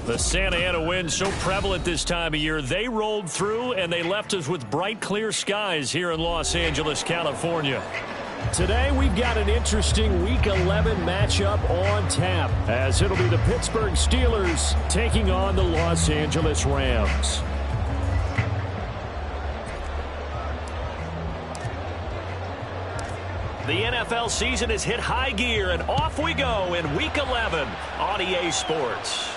The Santa Ana wind so prevalent this time of year. They rolled through and they left us with bright, clear skies here in Los Angeles, California. Today we've got an interesting Week 11 matchup on tap, as it'll be the Pittsburgh Steelers taking on the Los Angeles Rams. The NFL season has hit high gear, and off we go in Week 11 on EA Sports.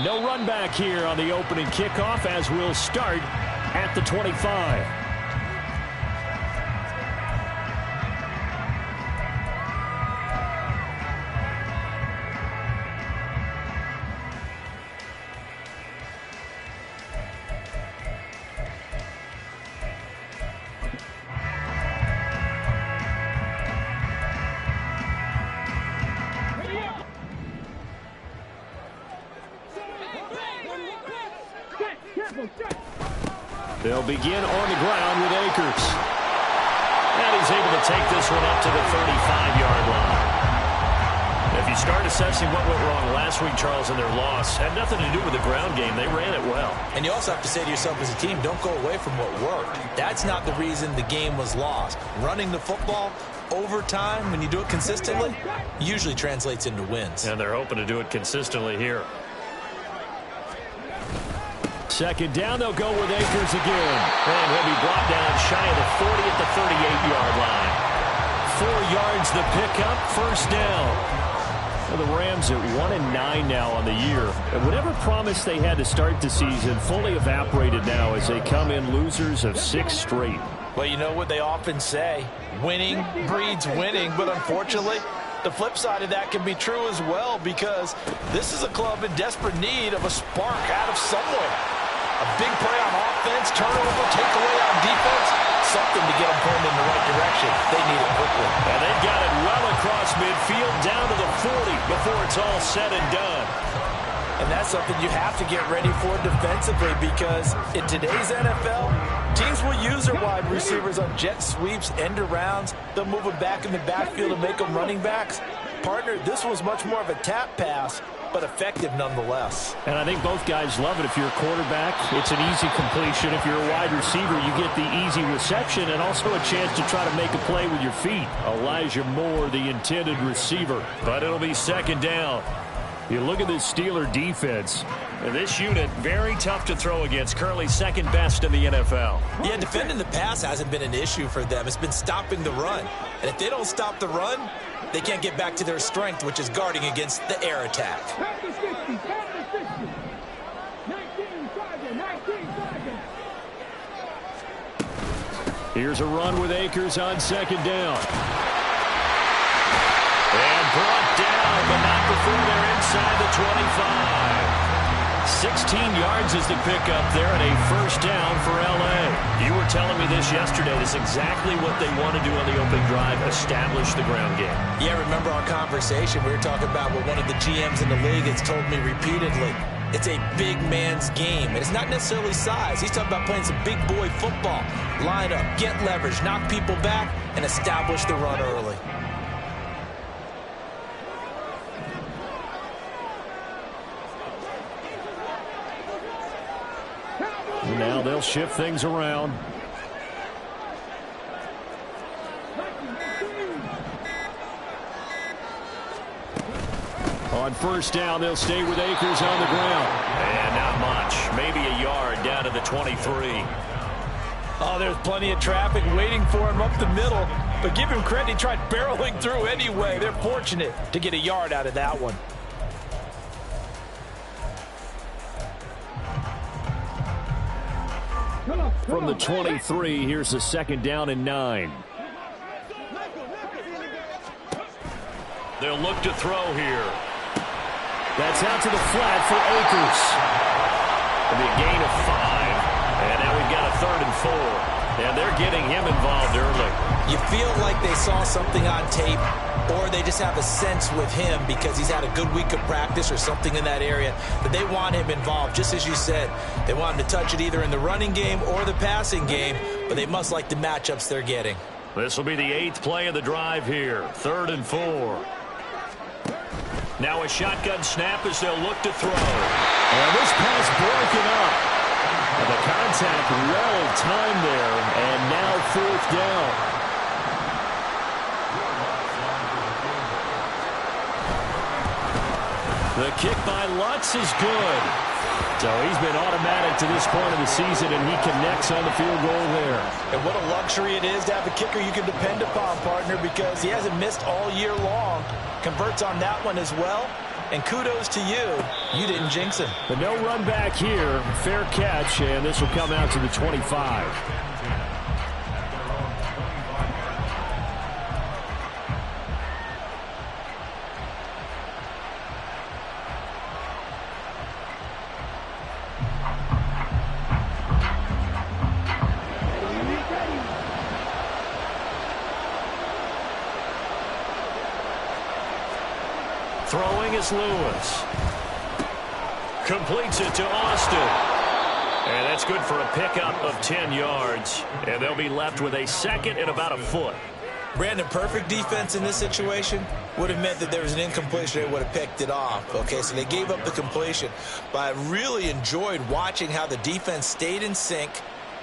No run back here on the opening kickoff, as we'll start at the 25. They'll begin on the ground with Akers. And he's able to take this one up to the 35-yard line. If you start assessing what went wrong last week, Charles, in their loss, had nothing to do with the ground game. They ran it well. And you also have to say to yourself as a team, don't go away from what worked. That's not the reason the game was lost. Running the football over time, when you do it consistently, usually translates into wins. And they're hoping to do it consistently here. Second down, they'll go with Akers again. And he'll be brought down shy of the 40 at the 38-yard line. 4 yards the pickup, first down. Well, the Rams at 1-9 now on the year. And whatever promise they had to start the season fully evaporated now as they come in losers of 6 straight. Well, you know what they often say, winning breeds winning, but unfortunately, the flip side of that can be true as well, because this is a club in desperate need of a spark out of somewhere. A big play on offense, turnover, takeaway on defense, something to get them pointed in the right direction. They need it quickly. And they've got it well across midfield down to the 40 before it's all said and done. And that's something you have to get ready for defensively, because in today's NFL, teams will use their wide receivers on jet sweeps, end arounds. They'll move them back in the backfield and make them running backs. Partner, this was much more of a tap pass, but effective nonetheless. And I think both guys love it. If you're a quarterback, it's an easy completion. If you're a wide receiver, you get the easy reception and also a chance to try to make a play with your feet. Elijah Moore, the intended receiver. But it'll be second down. You look at this Steeler defense. This unit, very tough to throw against. Currently second best in the NFL. Yeah, defending the pass hasn't been an issue for them. It's been stopping the run. And if they don't stop the run, they can't get back to their strength, which is guarding against the air attack. Here's a run with Akers on second down. And brought down, but not before they're inside the 25. 16 yards is the pickup there and a first down for L.A. You were telling me this yesterday. This is exactly what they want to do on the opening drive, establish the ground game. Yeah, remember our conversation. We were talking about what one of the GMs in the league has told me repeatedly. It's a big man's game, and it's not necessarily size. He's talking about playing some big boy football. Line up, get leverage, knock people back, and establish the run early. Now they'll shift things around. On first down, they'll stay with Akers on the ground. And not much. Maybe a yard down to the 23. Oh, there's plenty of traffic waiting for him up the middle. But give him credit, he tried barreling through anyway. They're fortunate to get a yard out of that one. From the 23, here's the second down and 9. They'll look to throw here. That's out to the flat for Akers. It'll be a gain of 5. And now we've got a 3rd and 4. And they're getting him involved early. You feel like they saw something on tape, or they just have a sense with him because he's had a good week of practice or something in that area that they want him involved. Just as you said, they want him to touch it either in the running game or the passing game, but they must like the matchups they're getting. This will be the 8th play of the drive here. 3rd and 4. Now a shotgun snap as they'll look to throw. And this pass broken up. And the contact well timed there, and now 4th down. The kick by Lutz is good. So he's been automatic to this point of the season, and he connects on the field goal there. And what a luxury it is to have a kicker you can depend upon, partner, because he hasn't missed all year long. Converts on that one as well. And kudos to you. You didn't jinx him. But no run back here. Fair catch, and this will come out to the 25. Throwing is Lewis. Completes it to Austin. And that's good for a pickup of 10 yards. And they'll be left with a second and about a foot. Brandon, perfect defense in this situation would have meant that there was an incompletion. They would have picked it off. Okay, so they gave up the completion. But I really enjoyed watching how the defense stayed in sync,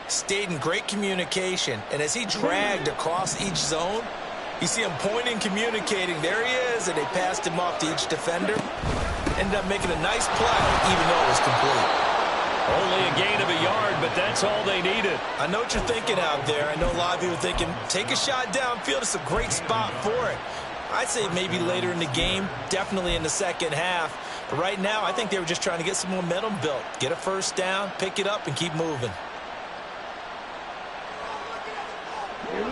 stayed in great communication. And as he dragged across each zone, you see him pointing, communicating. There he is, and they passed him off to each defender. Ended up making a nice play, even though it was complete. Only a gain of a yard, but that's all they needed. I know what you're thinking out there. I know a lot of you are thinking, take a shot downfield. It's a great spot for it. I'd say maybe later in the game, definitely in the second half. But right now, I think they were just trying to get some momentum built. Get a first down, pick it up, and keep moving.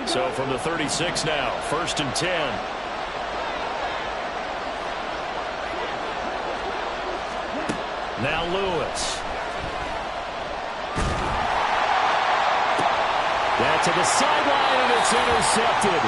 So from the 36 now, 1st and 10. Now Lewis. That to the sideline, and it's intercepted.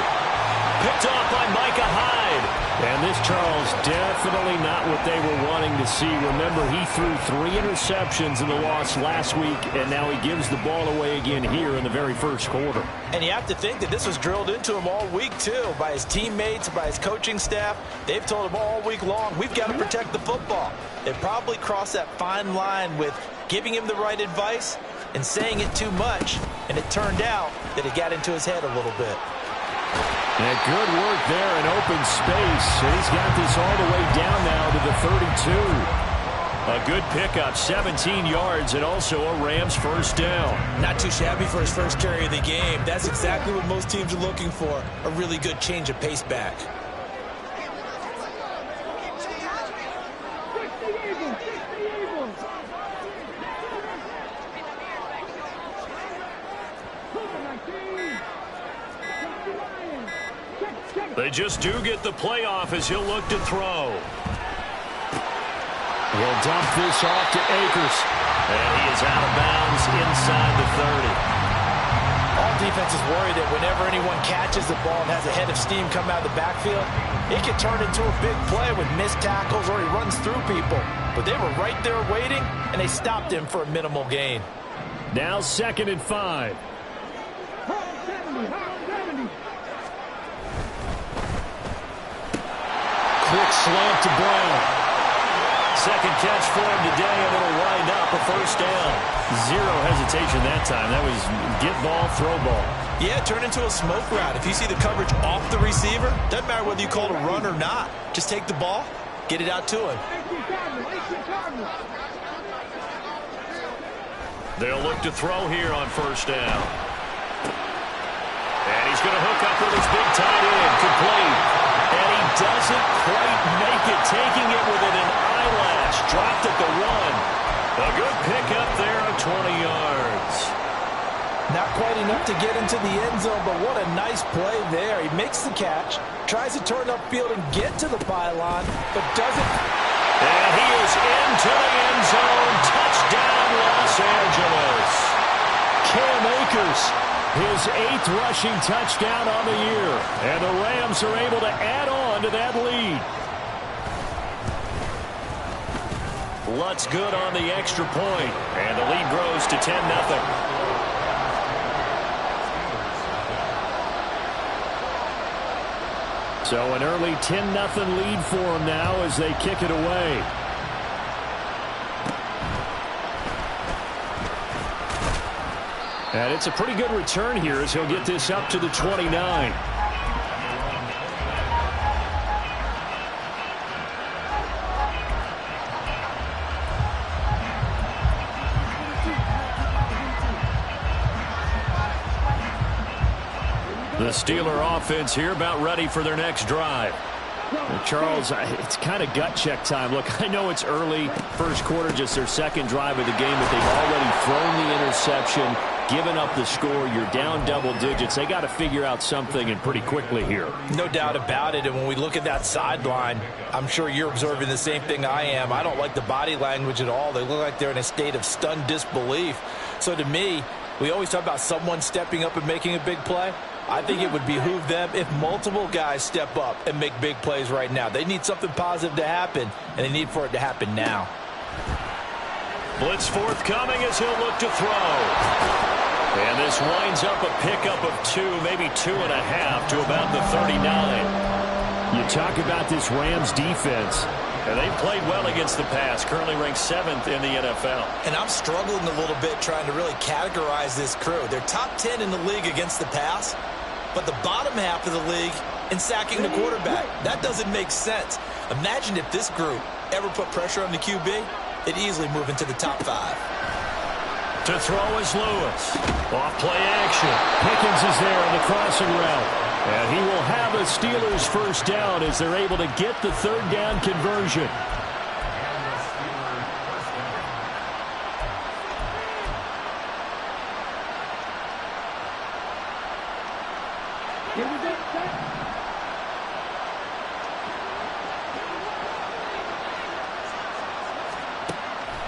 Picked off by Micah Hyde. And this, Charles, definitely not what they were wanting to see. Remember, he threw 3 interceptions in the loss last week, and now he gives the ball away again here in the very first quarter. And you have to think that this was drilled into him all week, too, by his teammates, by his coaching staff. They've told him all week long, we've got to protect the football. They probably crossed that fine line with giving him the right advice and saying it too much, and it turned out that it got into his head a little bit. And good work there in open space. He's got this all the way down now to the 32. A good pickup, 17 yards, and also a Rams first down. Not too shabby for his first carry of the game. That's exactly what most teams are looking for, a really good change of pace back. They just do get the playoff as he'll look to throw. He'll dump this off to Akers. And he is out of bounds inside the 30. All defenses worry that whenever anyone catches the ball and has a head of steam come out of the backfield, it can turn into a big play with missed tackles or he runs through people. But they were right there waiting, and they stopped him for a minimal gain. Now 2nd and 5. Quick slant to Brown. Second catch for him today, and it'll wind up a first down. Zero hesitation that time. That was get ball, throw ball. Yeah, turn into a smoke route. If you see the coverage off the receiver, doesn't matter whether you call it a run or not. Just take the ball, get it out to him. They'll look to throw here on first down. And he's going to hook up with his big tight end, complete. And he doesn't quite make it, taking it within an eyelash. Dropped at the 1. A good pickup there of 20 yards. Not quite enough to get into the end zone, but what a nice play there. He makes the catch, tries to turn upfield and get to the pylon, but doesn't. And he is into the end zone. Touchdown, Los Angeles. Cam Akers, his 8th rushing touchdown on the year. And the Rams are able to add on to that lead. Lutz good on the extra point. And the lead grows to 10-0. So an early 10-0 lead for them now as they kick it away. And it's a pretty good return here as he'll get this up to the 29. The Steeler offense here about ready for their next drive. Charles, it's kind of gut check time. Look, I know it's early, first quarter, just their second drive of the game, but they've already thrown the interception, given up the score. You're down double digits. They got to figure out something, and pretty quickly here. No doubt about it. And when we look at that sideline, I'm sure you're observing the same thing I am. I don't like the body language at all. They look like they're in a state of stunned disbelief. So to me, we always talk about someone stepping up and making a big play. I think it would behoove them if multiple guys step up and make big plays right now. They need something positive to happen, and they need for it to happen now. Blitz forthcoming as he'll look to throw. And this winds up a pickup of 2, maybe 2.5 to about the 39. You talk about this Rams defense. And they've played well against the pass, currently ranked 7th in the NFL. And I'm struggling a little bit trying to really categorize this crew. They're top 10 in the league against the pass, but the bottom half of the league in sacking the quarterback. That doesn't make sense. Imagine if this group ever put pressure on the QB, they'd easily move into the top 5. To throw is Lewis. Off play action. Pickens is there on the crossing route. And he will have a Steelers first down as they're able to get the third down conversion.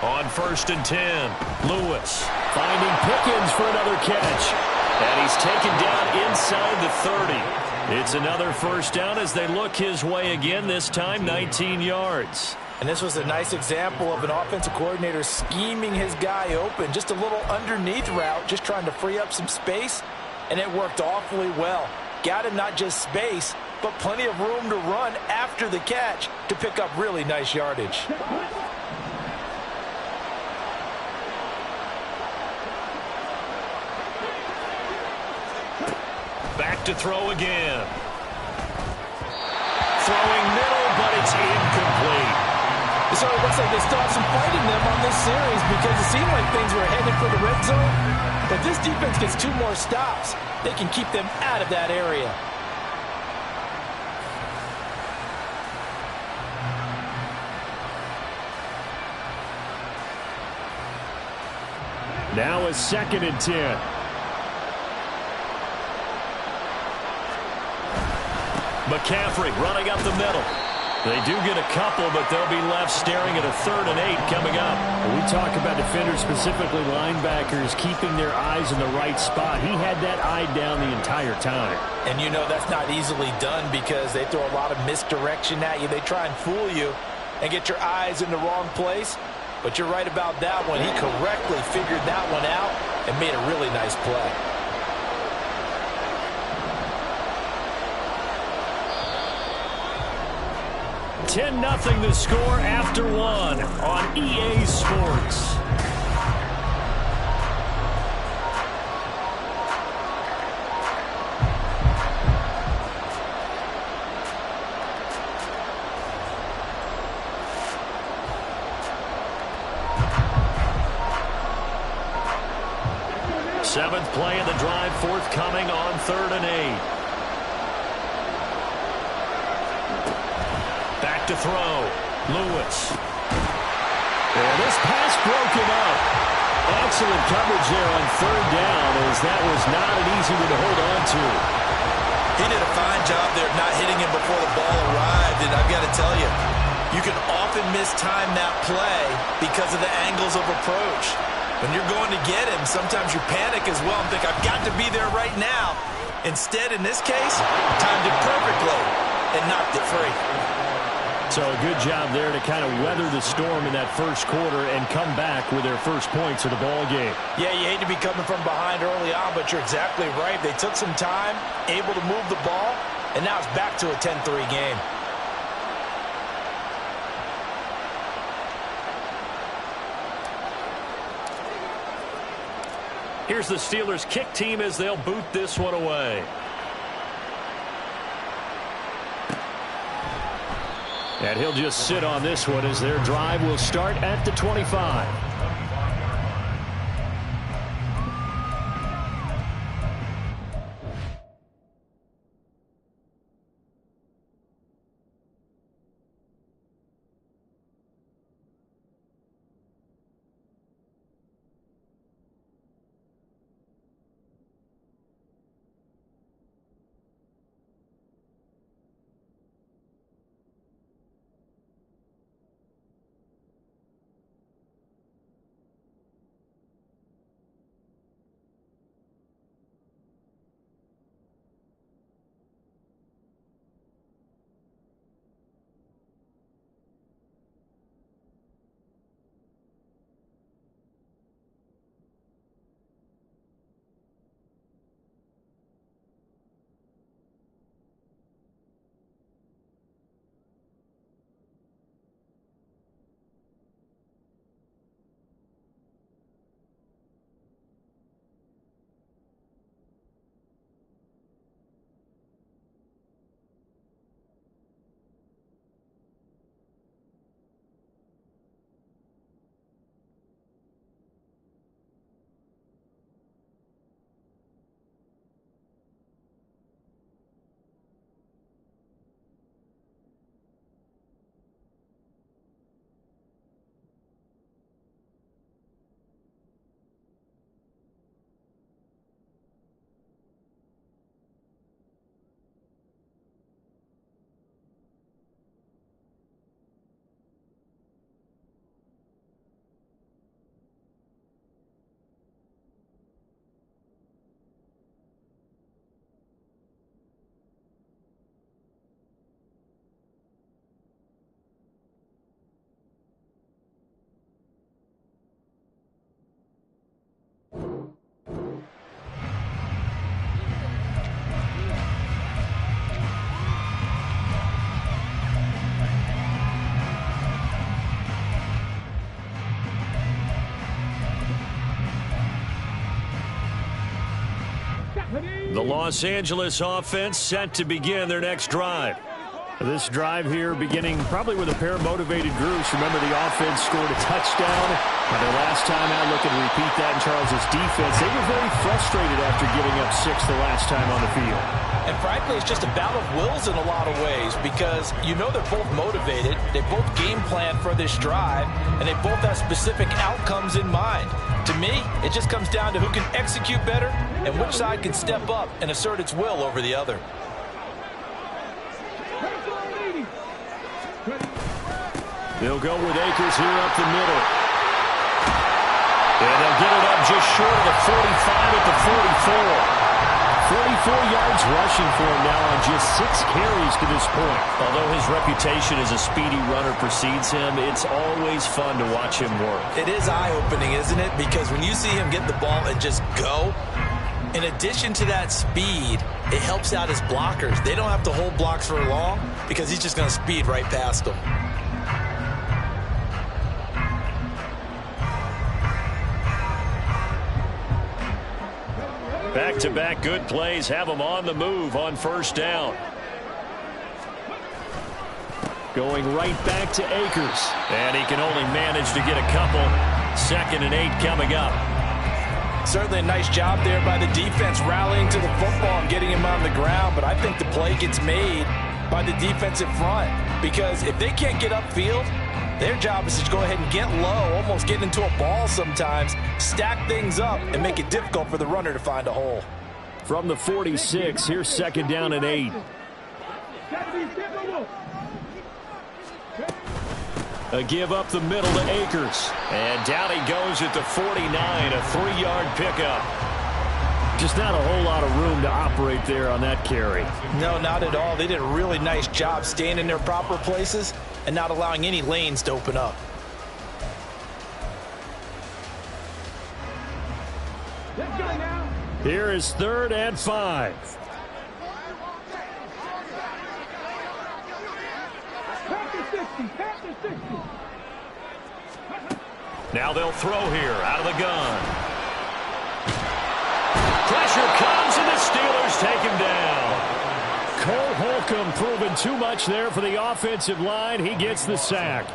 On 1st and 10, Lewis finding Pickens for another catch. And he's taken down inside the 30. It's another first down as they look his way again, this time 19 yards. And this was a nice example of an offensive coordinator scheming his guy open. Just a little underneath route, just trying to free up some space, and it worked awfully well. Got him not just space, but plenty of room to run after the catch to pick up really nice yardage. Back to throw again. Throwing middle, but it's incomplete. So it looks like they still have some fight in them on this series because it seemed like things were headed for the red zone. But this defense gets 2 more stops. They can keep them out of that area. Now a 2nd and 10. McCaffrey running up the middle. They do get a couple, but they'll be left staring at a 3rd and 8 coming up. We talk about defenders, specifically linebackers, keeping their eyes in the right spot. He had that eye down the entire time. And you know that's not easily done because they throw a lot of misdirection at you. They try and fool you and get your eyes in the wrong place. But you're right about that one. He correctly figured that one out and made a really nice play. $10-0 the score after 1 on EA Sports. Seventh play of the drive forthcoming on 3rd and 8. Back to throw. Lewis. And this pass broken up. Excellent coverage there on 3rd down as that was not an easy one to hold on to. He did a fine job there not hitting him before the ball arrived. And I've got to tell you, you can often mistime that play because of the angles of approach. When you're going to get him, sometimes you panic as well and think, I've got to be there right now. Instead, in this case, timed it perfectly and knocked it free. So a good job there to kind of weather the storm in that first quarter and come back with their first points of the ball game. Yeah, you hate to be coming from behind early on, but you're exactly right. They took some time, able to move the ball, and now it's back to a 10-3 game. Here's the Steelers' kick team as they'll boot this one away. And he'll just sit on this one as their drive will start at the 25. The Los Angeles offense set to begin their next drive. This drive here beginning probably with a pair of motivated groups. Remember, the offense scored a touchdown. And their last time out, look and repeat that in Charles' defense. They were very frustrated after giving up 6 the last time on the field. And frankly, it's just a battle of wills in a lot of ways because you know they're both motivated. They both game plan for this drive, and they both have specific outcomes in mind. To me, it just comes down to who can execute better and which side can step up and assert its will over the other. They'll go with Akers here up the middle. And they'll get it up just short of the 45 at the 44. 44 yards rushing for him now on just 6 carries to this point. Although his reputation as a speedy runner precedes him, it's always fun to watch him work. It is eye-opening, isn't it? Because when you see him get the ball and just go, in addition to that speed, it helps out his blockers. They don't have to hold blocks for long because he's just going to speed right past them. Back-to-back good plays have him on the move on first down. Going right back to Akers. And he can only manage to get a couple. 2nd and 8 coming up. Certainly a nice job there by the defense rallying to the football and getting him on the ground. But I think the play gets made by the defensive front. Because if they can't get upfield, their job is to go ahead and get low, almost get into a ball sometimes, stack things up, and make it difficult for the runner to find a hole. From the 46, here's 2nd down and 8. A give up the middle to Akers. And down he goes at the 49, a 3-yard pickup. Just not a whole lot of room to operate there on that carry. No, not at all. They did a really nice job staying in their proper places and not allowing any lanes to open up. Here is 3rd and 5. Now they'll throw here out of the gun. Pressure comes, and the Steelers take him down. Cole Holcomb proving too much there for the offensive line. He gets the sack.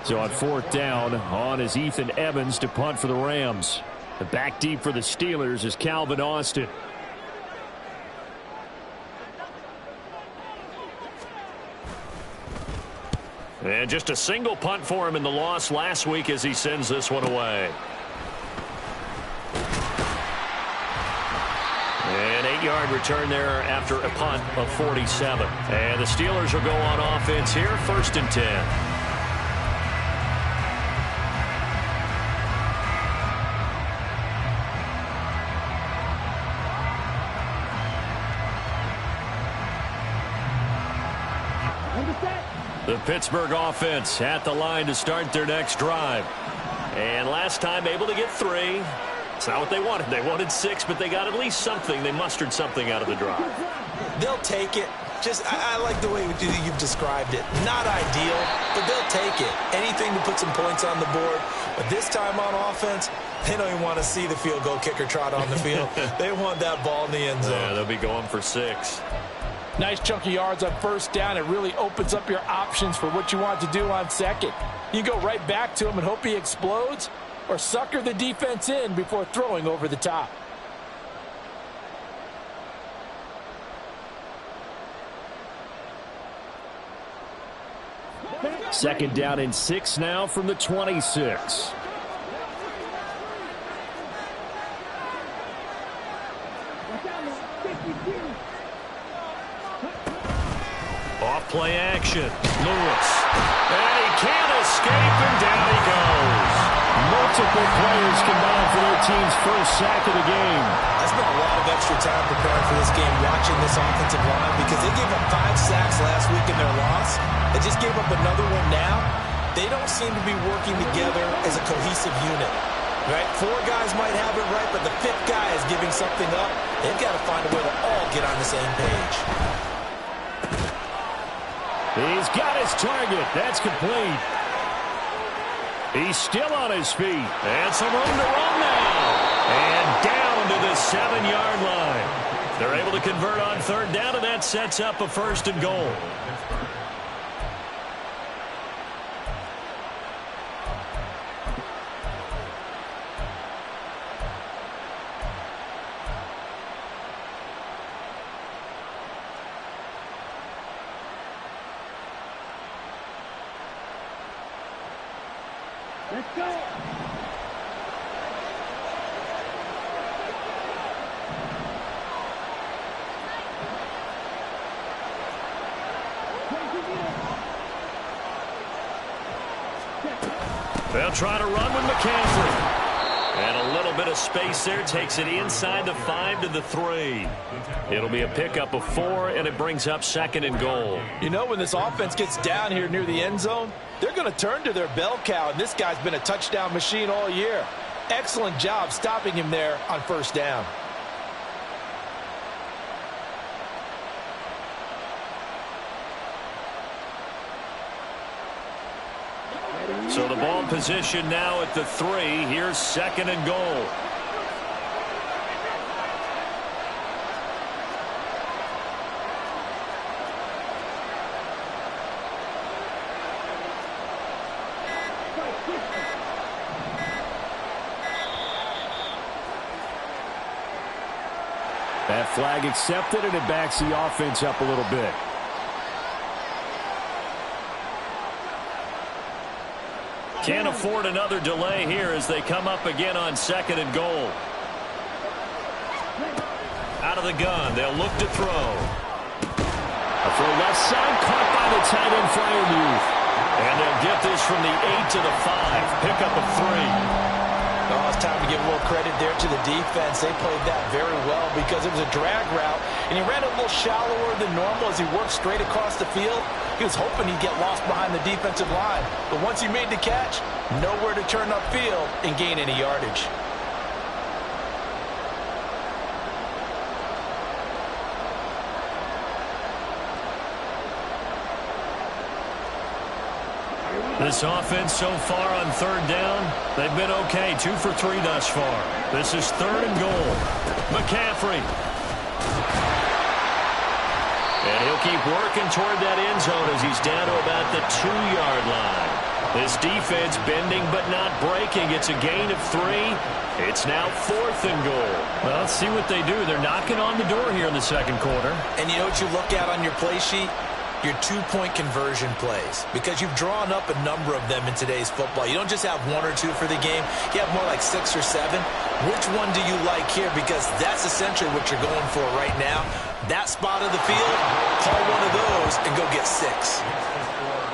So on fourth down, on is Ethan Evans to punt for the Rams. The back deep for the Steelers is Calvin Austin. And just a single punt for him in the loss last week as he sends this one away. An 8-yard return there after a punt of 47. And the Steelers will go on offense here, 1st and 10. The Pittsburgh offense at the line to start their next drive. And last time able to get 3. It's not what they wanted. They wanted 6, but they got at least something. They mustered something out of the drive. They'll take it. I like the way you've described it. Not ideal, but they'll take it. Anything to put some points on the board. But this time on offense, they don't even want to see the field goal kicker trot on the field. They want that ball in the end zone. Yeah, they'll be going for 6. Nice chunky yards on first down. It really opens up your options for what you want to do on second. You go right back to him and hope he explodes, or sucker the defense in before throwing over the top. Second down and 6 now from the 26. Off play action. Lewis. And he can't escape, and down he goes. Multiple players combined for their team's first sack of the game. I spent a lot of extra time preparing for this game, watching this offensive line, because they gave up 5 sacks last week in their loss. They just gave up another one now. They don't seem to be working together as a cohesive unit. Right? 4 guys might have it right, but the 5th guy is giving something up. They've got to find a way to all get on the same page. He's got his target. That's complete. He's still on his feet. And some room to run now. And down to the 7-yard line. They're able to convert on third down, and that sets up a 1st and goal. Let's go. They'll try to run with McCaffrey. And a little bit of space there takes it inside the 5 to the 3. It'll be a pickup of 4, and it brings up 2nd and goal. You know, when this offense gets down here near the end zone, they're going to turn to their bell cow, and this guy's been a touchdown machine all year. Excellent job stopping him there on first down. So the ball position now at the 3. Here's 2nd and goal. That flag accepted, and it backs the offense up a little bit. Can't afford another delay here as they come up again on 2nd and goal. Out of the gun, they'll look to throw. A throw left side, caught by the tight end Freiermuth. And they'll get this from the 8 to the 5. Pickup of 3. Oh, it's time to give a little credit there to the defense. They played that very well because it was a drag route, and he ran a little shallower than normal as he worked straight across the field. He was hoping he'd get lost behind the defensive line, but once he made the catch, nowhere to turn upfield and gain any yardage. This offense so far on third down, they've been okay. 2 for 3 thus far. This is 3rd and goal. McCaffrey. And he'll keep working toward that end zone as he's down to about the 2-yard line. This defense bending but not breaking. It's a gain of 3. It's now 4th and goal. Well, let's see what they do. They're knocking on the door here in the second quarter. And you know what you look at on your play sheet? Your 2-point conversion plays, because you've drawn up a number of them in today's football. You don't just have 1 or 2 for the game. You have more like 6 or 7. Which one do you like here? Because that's essentially what you're going for right now. That spot of the field, call one of those and go get 6.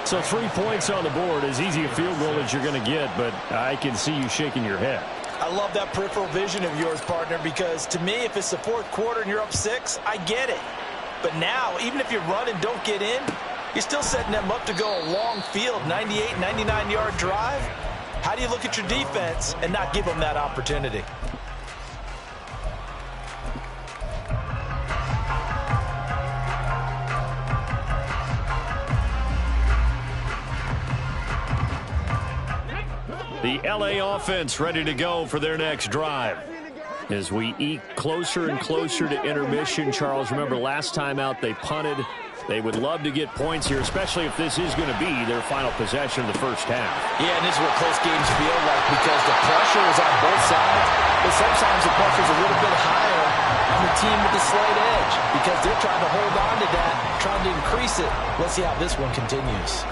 So 3 points on the board, as easy a field goal as you're going to get, but I can see you shaking your head. I love that peripheral vision of yours, partner, because to me, if it's the 4th quarter and you're up 6, I get it. But now, even if you run and don't get in, you're still setting them up to go a long field, 98, 99-yard drive. How do you look at your defense and not give them that opportunity? The LA offense ready to go for their next drive. As we eke closer and closer to intermission, Charles, remember last time out they punted. They would love to get points here, especially if this is going to be their final possession of the first half. Yeah, and this is what close games feel like, because the pressure is on both sides, but sometimes the pressure is a little bit higher on the team with the slight edge, because they're trying to hold on to that, trying to increase it. Let's see how this one continues.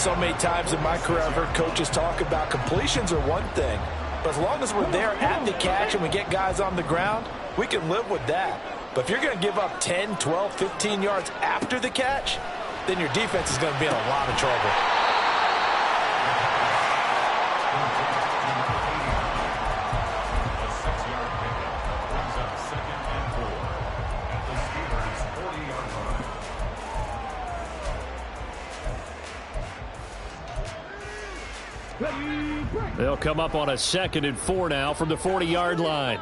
So many times in my career, I've heard coaches talk about completions are one thing, but as long as we're there at the catch and we get guys on the ground, we can live with that. But if you're going to give up 10, 12, 15 yards after the catch, then your defense is going to be in a lot of trouble. They'll come up on a 2nd and 4 now from the 40-yard line.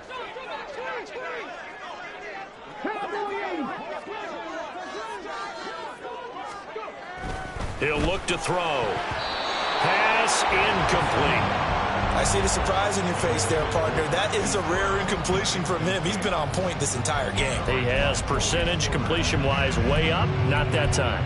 He'll look to throw. Pass incomplete. I see the surprise in your face there, partner. That is a rare incompletion from him. He's been on point this entire game. He has percentage completion-wise way up. Not that time.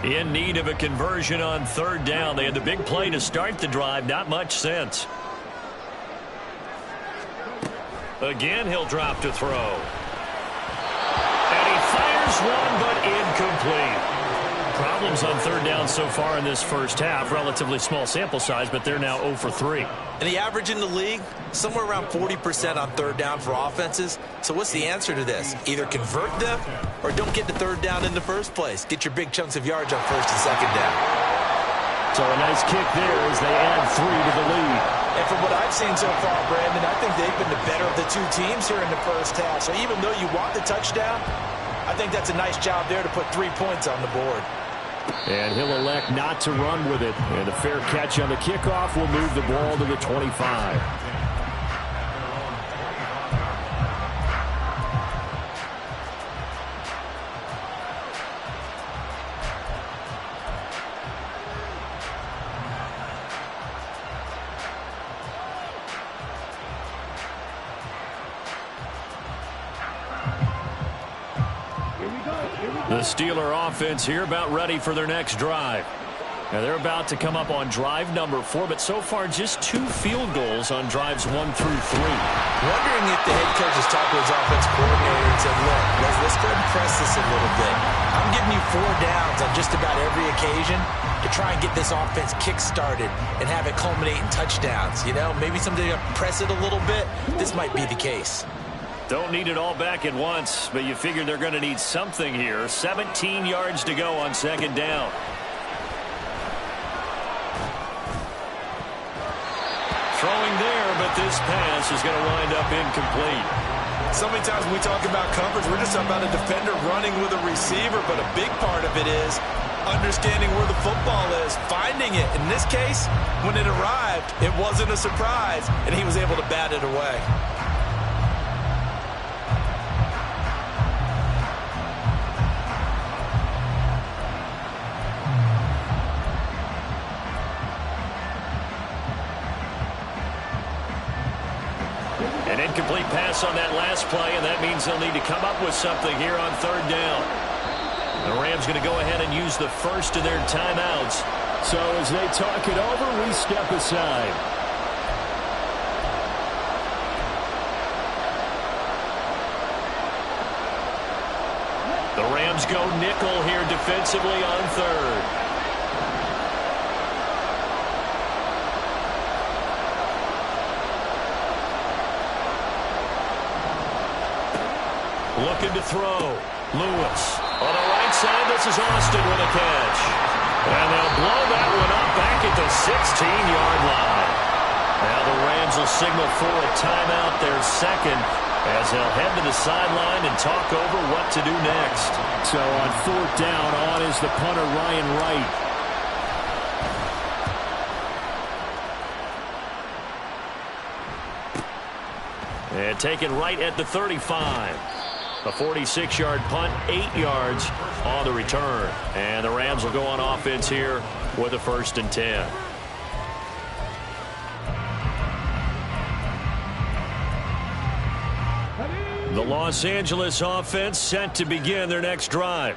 In need of a conversion on 3rd down. They had the big play to start the drive. Not much sense. Again, he'll drop to throw. And he fires one, but incomplete. Problems on 3rd down so far in this first half. Relatively small sample size, but they're now 0 for 3. And the average in the league, somewhere around 40% on 3rd down for offenses. So what's the answer to this? Either convert them or don't get to 3rd down in the first place. Get your big chunks of yards on 1st and 2nd down. So a nice kick there as they add 3 to the lead. And from what I've seen so far, Brandon, I think they've been the better of the two teams here in the first half. So even though you want the touchdown, I think that's a nice job there to put 3 points on the board. And he'll elect not to run with it. And a fair catch on the kickoff will move the ball to the 25. The Steeler offense here about ready for their next drive. Now they're about to come up on drive number 4, but so far just 2 field goals on drives 1 through 3. Wondering if the head coach has talked to his offensive coordinator and said, look, let's go ahead and press this a little bit. I'm giving you 4 downs on just about every occasion to try and get this offense kick-started and have it culminate in touchdowns. You know, maybe someday you press it a little bit. This might be the case. Don't need it all back at once, but you figure they're going to need something here. 17 yards to go on 2nd down. Throwing there, but this pass is going to wind up incomplete. So many times when we talk about coverage, we're just talking about a defender running with a receiver, but a big part of it is understanding where the football is, finding it. In this case, when it arrived, it wasn't a surprise, and he was able to bat it away. An incomplete pass on that last play, and that means they'll need to come up with something here on third down. The Rams going to go ahead and use the first of their timeouts. So as they talk it over, we step aside. The Rams go nickel here defensively on third. Looking to throw. Lewis. On the right side, this is Austin with a catch. And they'll blow that one up back at the 16-yard line. Now the Rams will signal for a timeout, their second, as they'll head to the sideline and talk over what to do next. So on fourth down, on is the punter, Ryan Wright. And taken right at the 35. A 46-yard punt, 8 yards on the return. And the Rams will go on offense here with a 1st and 10. The Los Angeles offense set to begin their next drive.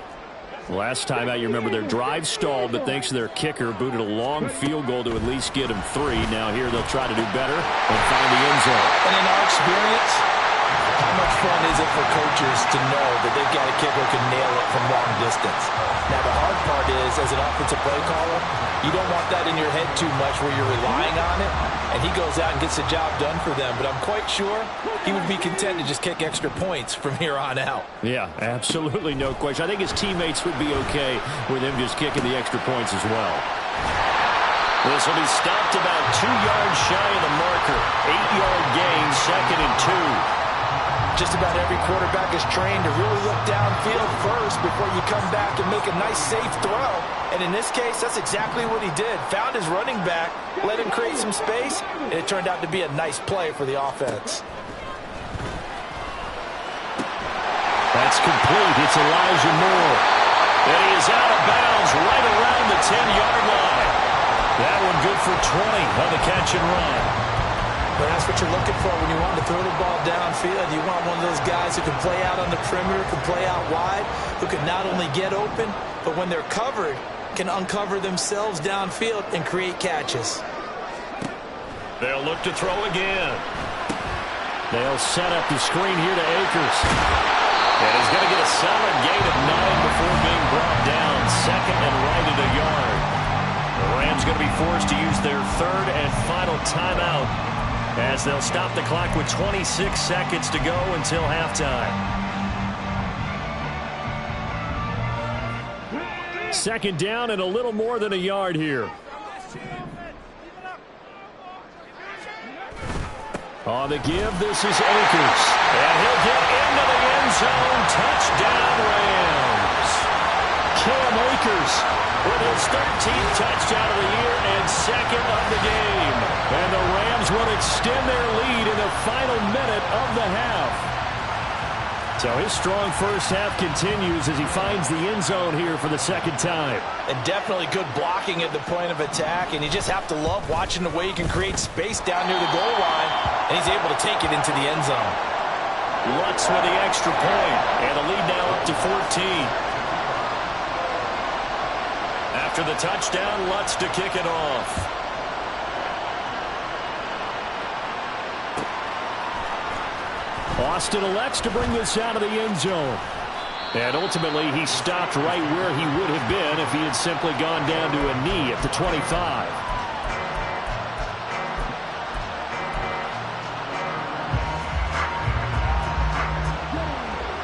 Last time out, you remember their drive stalled, but thanks to their kicker, booted a long field goal to at least get them 3. Now here they'll try to do better and find the end zone. And in our experience, how much fun is it for coaches to know that they've got a kicker who can nail it from long distance? Now, the hard part is, as an offensive play caller, you don't want that in your head too much where you're relying on it, and he goes out and gets the job done for them. But I'm quite sure he would be content to just kick extra points from here on out. Yeah, absolutely no question. I think his teammates would be okay with him just kicking the extra points as well. This will be stopped about 2 yards shy of the marker. 8-yard gain, 2nd and 2. Just about every quarterback is trained to really look downfield first before you come back and make a nice, safe throw. And in this case, that's exactly what he did. Found his running back, let him create some space, and it turned out to be a nice play for the offense. That's complete. It's Elijah Moore. And he is out of bounds right around the 10-yard line. That one good for 20 on the catch and run. But that's what you're looking for when you want to throw the ball downfield. You want one of those guys who can play out on the perimeter, can play out wide, who can not only get open, but when they're covered, can uncover themselves downfield and create catches. They'll look to throw again. They'll set up the screen here to Akers. And he's going to get a solid gain of 9 before being brought down. 2nd and right at a yard. The Rams going to be forced to use their 3rd and final timeout, as they'll stop the clock with 26 seconds to go until halftime. 2nd down and a little more than a yard here. On the give, this is Akers. And he'll get into the end zone. Touchdown, Rams. Cam Akers with his 13th touchdown of the year and 2nd of the game. And the Rams will extend their lead in the final minute of the half. So his strong first half continues as he finds the end zone here for the 2nd time. And definitely good blocking at the point of attack, and you just have to love watching the way he can create space down near the goal line, and he's able to take it into the end zone. Lutz with the extra point, and the lead now up to 14. After the touchdown, Lutz to kick it off. Austin elects to bring this out of the end zone. And ultimately, he stopped right where he would have been if he had simply gone down to a knee at the 25.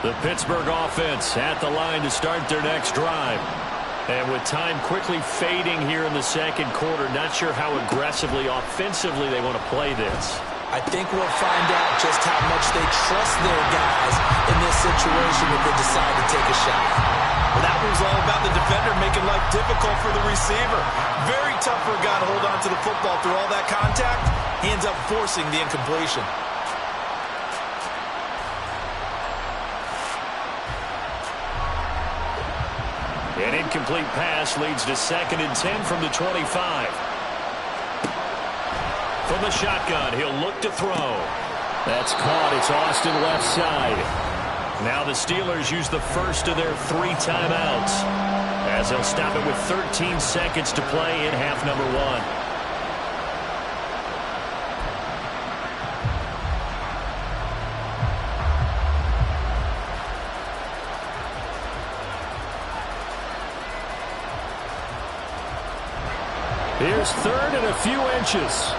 The Pittsburgh offense at the line to start their next drive. And with time quickly fading here in the 2nd quarter, not sure how aggressively, offensively they want to play this. I think we'll find out just how much they trust their guys in this situation if they decide to take a shot. Well, that was all about the defender making life difficult for the receiver. Very tough for a guy to hold on to the football through all that contact. He ends up forcing the incompletion. An incomplete pass leads to 2nd and 10 from the 25. From the shotgun, he'll look to throw. That's caught. It's Austin left side. Now the Steelers use the first of their 3 timeouts, as they'll stop it with 13 seconds to play in half number 1. Here's 3rd and a few inches.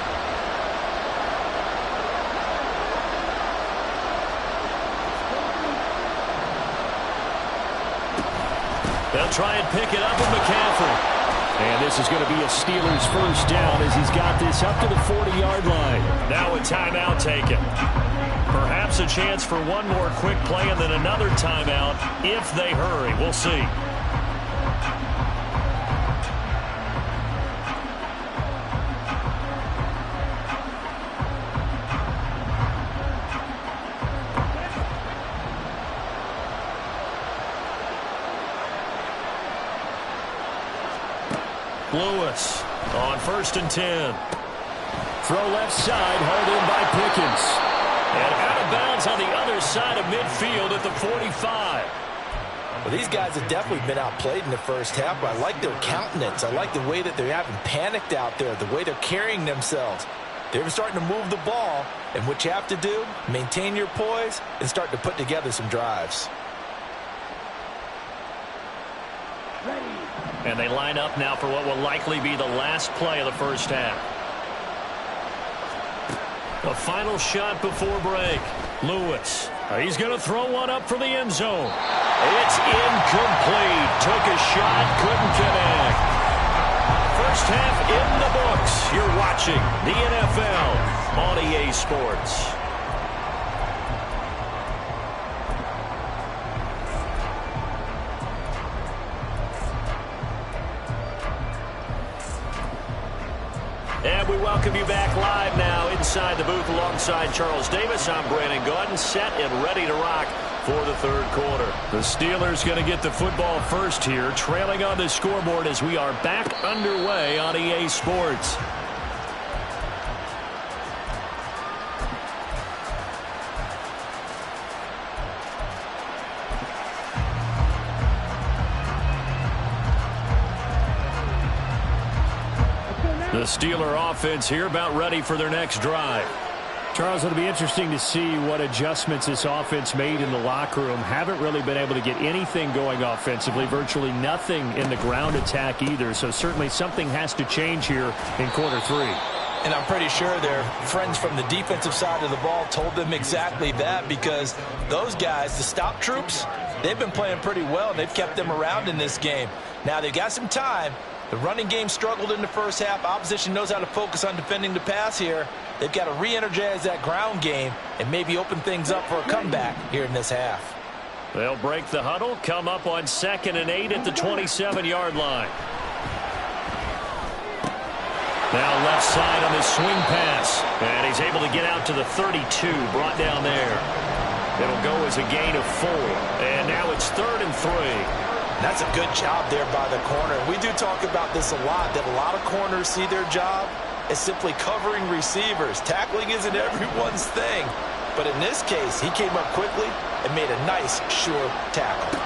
They'll try and pick it up with McCaffrey. And this is going to be a Steelers first down as he's got this up to the 40-yard line. Now a timeout taken. Perhaps a chance for one more quick play and then another timeout if they hurry. We'll see. Lewis on 1st and 10. Throw left side, hauled in by Pickens. And out of bounds on the other side of midfield at the 45. Well, these guys have definitely been outplayed in the first half, but I like their countenance. I like the way that they haven't panicked out there, the way they're carrying themselves. They're starting to move the ball, and what you have to do, maintain your poise and start to put together some drives. And they line up now for what will likely be the last play of the first half. The final shot before break. Lewis. He's going to throw one up for the end zone. It's incomplete. Took a shot, couldn't connect. First half in the books. You're watching the NFL on EA Sports. And we welcome you back live now inside the booth alongside Charles Davis. I'm Brandon Gaudin, set and ready to rock for the 3rd quarter. The Steelers going to get the football first here, trailing on the scoreboard as we are back underway on EA Sports. The Steeler offense here about ready for their next drive. Charles, it'll be interesting to see what adjustments this offense made in the locker room. Haven't really been able to get anything going offensively, virtually nothing in the ground attack either. So certainly something has to change here in quarter 3. And I'm pretty sure their friends from the defensive side of the ball told them exactly that, because those guys, the stop troops, they've been playing pretty well, and they've kept them around in this game. Now they've got some time. The running game struggled in the first half. Opposition knows how to focus on defending the pass here. They've got to re-energize that ground game and maybe open things up for a comeback here in this half. They'll break the huddle, come up on 2nd and 8 at the 27-yard line. Now left side on this swing pass. And he's able to get out to the 32, brought down there. It'll go as a gain of 4. And now it's 3rd and 3. That's a good job there by the corner. We do talk about this a lot, that a lot of corners see their job as simply covering receivers. Tackling isn't everyone's thing. But in this case, he came up quickly and made a nice, sure tackle.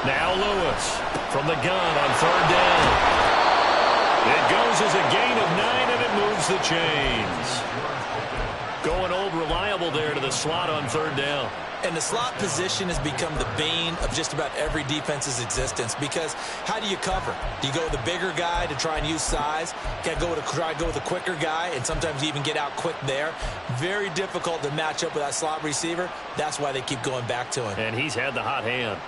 Now Lewis from the gun on 3rd down. It goes as a gain of 9, and it moves the chains. Going old reliable there to the slot on 3rd down. And the slot position has become the bane of just about every defense's existence, because how do you cover? Do you go with the bigger guy to try and use size? You got to try to go with the quicker guy, and sometimes you even get out quick there. Very difficult to match up with that slot receiver. That's why they keep going back to him. And he's had the hot hand.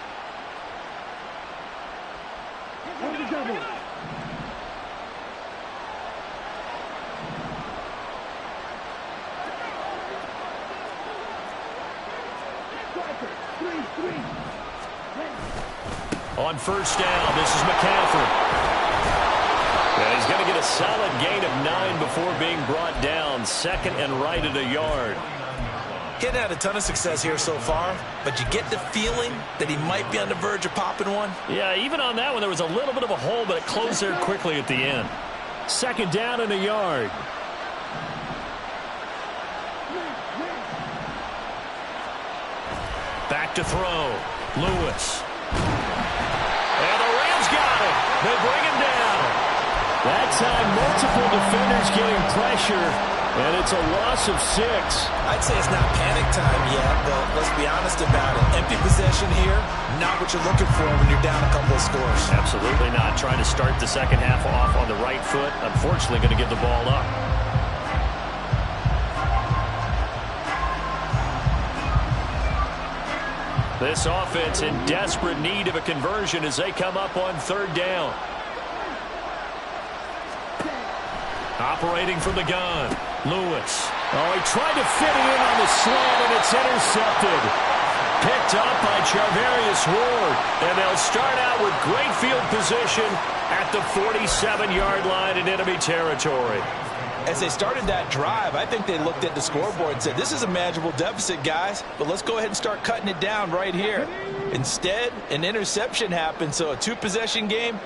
On first down, this is McCaffrey. And he's going to get a solid gain of 9 before being brought down. Second and right at a yard. He hadn't had a ton of success here so far, but you get the feeling that he might be on the verge of popping one. Yeah, even on that one, there was a little bit of a hole, but it closed there quickly at the end. Second down and a yard. Back to throw. Lewis. And the Rams got it. They bring him down. That time, multiple defenders getting pressure, and it's a loss of 6. I'd say it's not panic time yet, but let's be honest about it. Empty possession here, not what you're looking for when you're down a couple of scores. Absolutely not. Trying to start the second half off on the right foot. Unfortunately, going to give the ball up. This offense in desperate need of a conversion as they come up on third down. Operating from the gun, Lewis. Oh, he tried to fit it in on the slant, and it's intercepted. Picked up by Charvarius Ward. And they'll start out with great field position at the 47-yard line in enemy territory. As they started that drive, I think they looked at the scoreboard and said, this is a manageable deficit, guys, but let's go ahead and start cutting it down right here. Instead, an interception happened, so a 2-possession game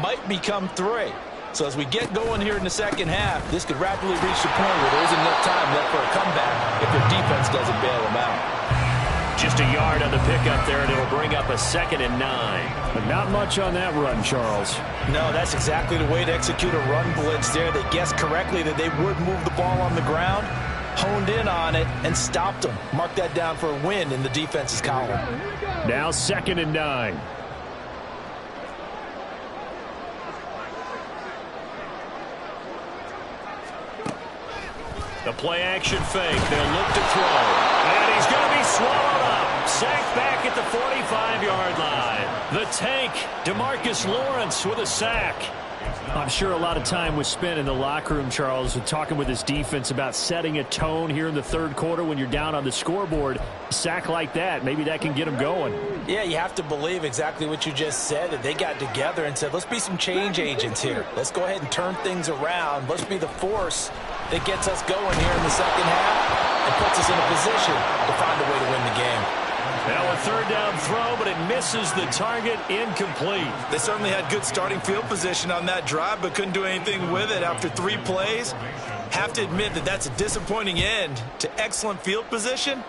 might become 3. So as we get going here in the second half, this could rapidly reach the point where there isn't enough time left for a comeback if their defense doesn't bail them out. Just a yard on the pickup there, and it'll bring up a 2nd and 9. But not much on that run, Charles. No, that's exactly the way to execute a run blitz there. They guessed correctly that they would move the ball on the ground, honed in on it, and stopped them. Mark that down for a win in the defense's column. Now 2nd and 9. The play-action fake. They'll look to throw. And he's going to be swallowed up. Sacked back at the 45-yard line. The tank, DeMarcus Lawrence with a sack. I'm sure a lot of time was spent in the locker room, Charles, talking with his defense about setting a tone here in the third quarter when you're down on the scoreboard. A sack like that, maybe that can get them going. Yeah, you have to believe exactly what you just said, that they got together and said, let's be some change agents here. Let's go ahead and turn things around. Let's be the force that gets us going here in the second half and puts us in a position to find a way to win the game. Now a third down throw, but it misses the target, incomplete. They certainly had good starting field position on that drive, but couldn't do anything with it after 3 plays. Have to admit that that's a disappointing end to excellent field position.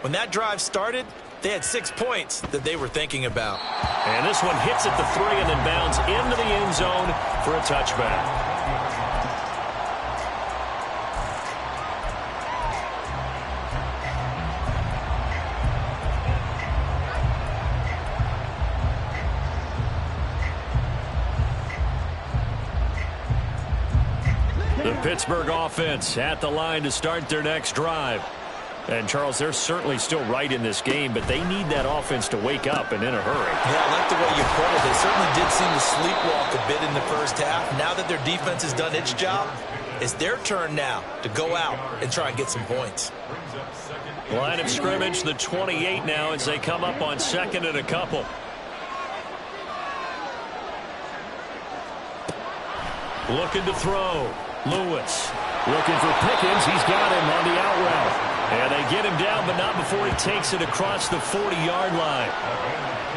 When that drive started, they had 6 points that they were thinking about. And this one hits at the 3 and then bounds into the end zone for a touchback. The Pittsburgh offense at the line to start their next drive. And, Charles, they're certainly still right in this game, but they need that offense to wake up and in a hurry. Yeah, I like the way you put it. They certainly did seem to sleepwalk a bit in the first half. Now that their defense has done its job, it's their turn now to go out and try and get some points. Line of scrimmage, the 28 now as they come up on 2nd and a couple. Looking to throw. Lewis. Looking for Pickens. He's got him on the out route. And they get him down, but not before he takes it across the 40-yard line.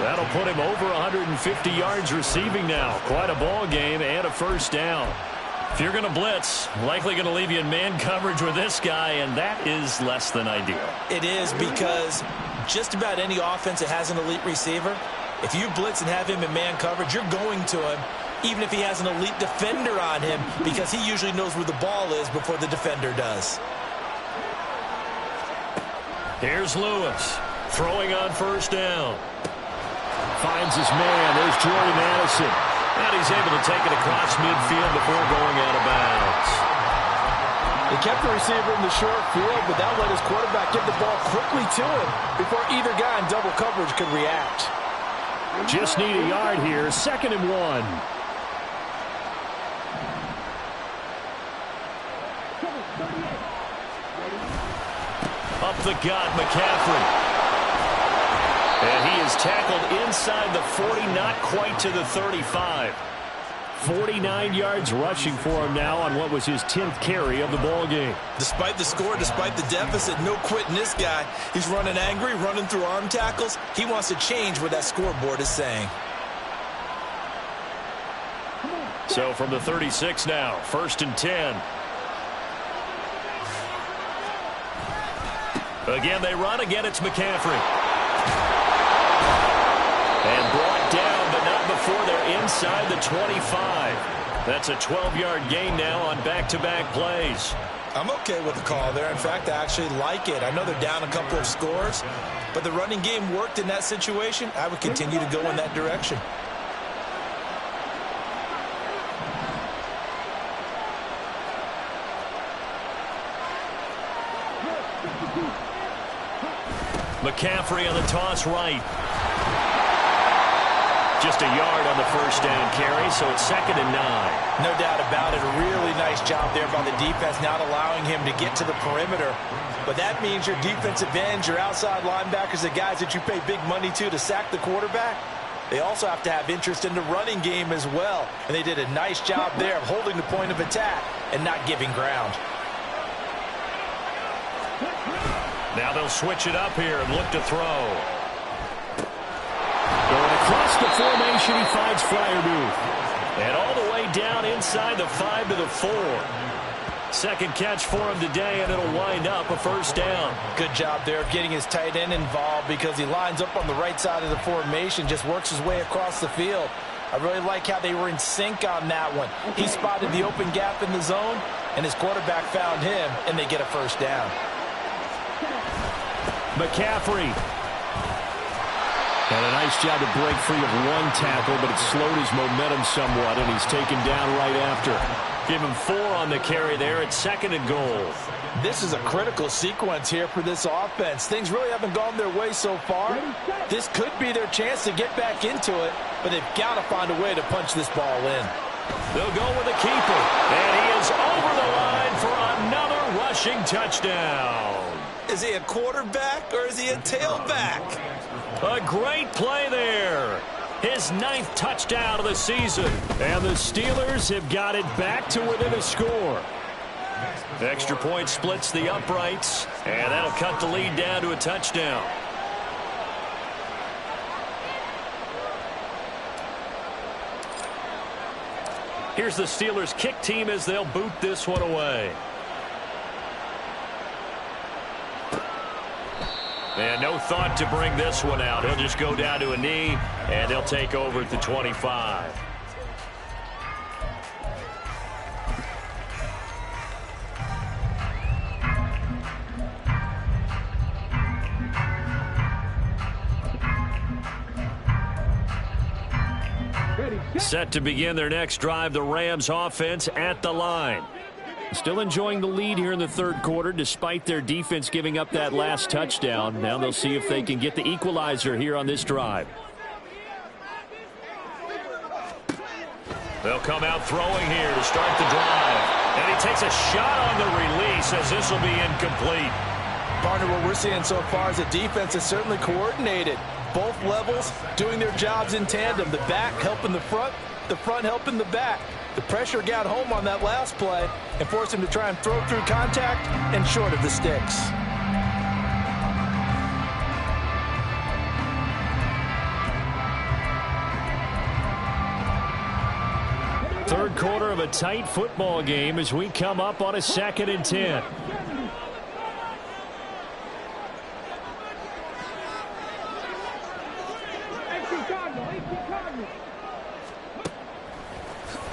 That'll put him over 150 yards receiving now. Quite a ball game and a first down. If you're going to blitz, likely going to leave you in man coverage with this guy, and that is less than ideal. It is, because just about any offense that has an elite receiver, if you blitz and have him in man coverage, you're going to him, even if he has an elite defender on him, because he usually knows where the ball is before the defender does. Here's Lewis throwing on first down. Finds his man. There's Jordan Addison. And he's able to take it across midfield before going out of bounds. They kept the receiver in the short field, but that let his quarterback get the ball quickly to him before either guy in double coverage could react. Just need a yard here. 2nd and 1. Up the gut, McCaffrey. And he is tackled inside the 40, not quite to the 35. 49 yards rushing for him now on what was his 10th carry of the ball game. Despite the score, despite the deficit, no quitting this guy. He's running angry, running through arm tackles. He wants to change what that scoreboard is saying. So from the 36 now, 1st and 10. Again, they run. Again, it's McCaffrey. And brought down, but not before they're inside the 25. That's a 12-yard gain now on back-to-back plays. I'm okay with the call there. In fact, I actually like it. I know they're down a couple of scores, but the running game worked in that situation. I would continue to go in that direction. McCaffrey on the toss right. Just a yard on the first down carry, so it's 2nd and 9. No doubt about it. A really nice job there by the defense, not allowing him to get to the perimeter. But that means your defensive ends, your outside linebackers, the guys that you pay big money to sack the quarterback, they also have to have interest in the running game as well. And they did a nice job there of holding the point of attack and not giving ground. Now they'll switch it up here and look to throw. Going across the formation, he finds Freiermuth. And all the way down inside the 5 to the 4. Second catch for him today, and it'll wind up a first down. Good job there of getting his tight end involved because he lines up on the right side of the formation, just works his way across the field. I really like how they were in sync on that one. He spotted the open gap in the zone, and his quarterback found him, and they get a first down. McCaffrey. And a nice job to break free of one tackle, but it slowed his momentum somewhat, and he's taken down right after. Give him 4 on the carry there at 2nd and goal. This is a critical sequence here for this offense. Things really haven't gone their way so far. This could be their chance to get back into it, but they've got to find a way to punch this ball in. They'll go with the keeper, and he is over the line for another rushing touchdown. Is he a quarterback or is he a tailback? A great play there. His 9th touchdown of the season. And the Steelers have got it back to within a score. Extra point splits the uprights, and that'll cut the lead down to a touchdown. Here's the Steelers kick team as they'll boot this one away. And no thought to bring this one out. He'll just go down to a knee, and they'll take over at the 25. Set to begin their next drive, the Rams offense at the line. Still enjoying the lead here in the 3rd quarter, despite their defense giving up that last touchdown. Now they'll see if they can get the equalizer here on this drive. They'll come out throwing here to start the drive. And he takes a shot on the release as this will be incomplete. Partner, what we're seeing so far is the defense is certainly coordinated. Both levels doing their jobs in tandem. The back helping the front helping the back. The pressure got home on that last play and forced him to try and throw through contact and short of the sticks. Third quarter of a tight football game as we come up on a 2nd and 10.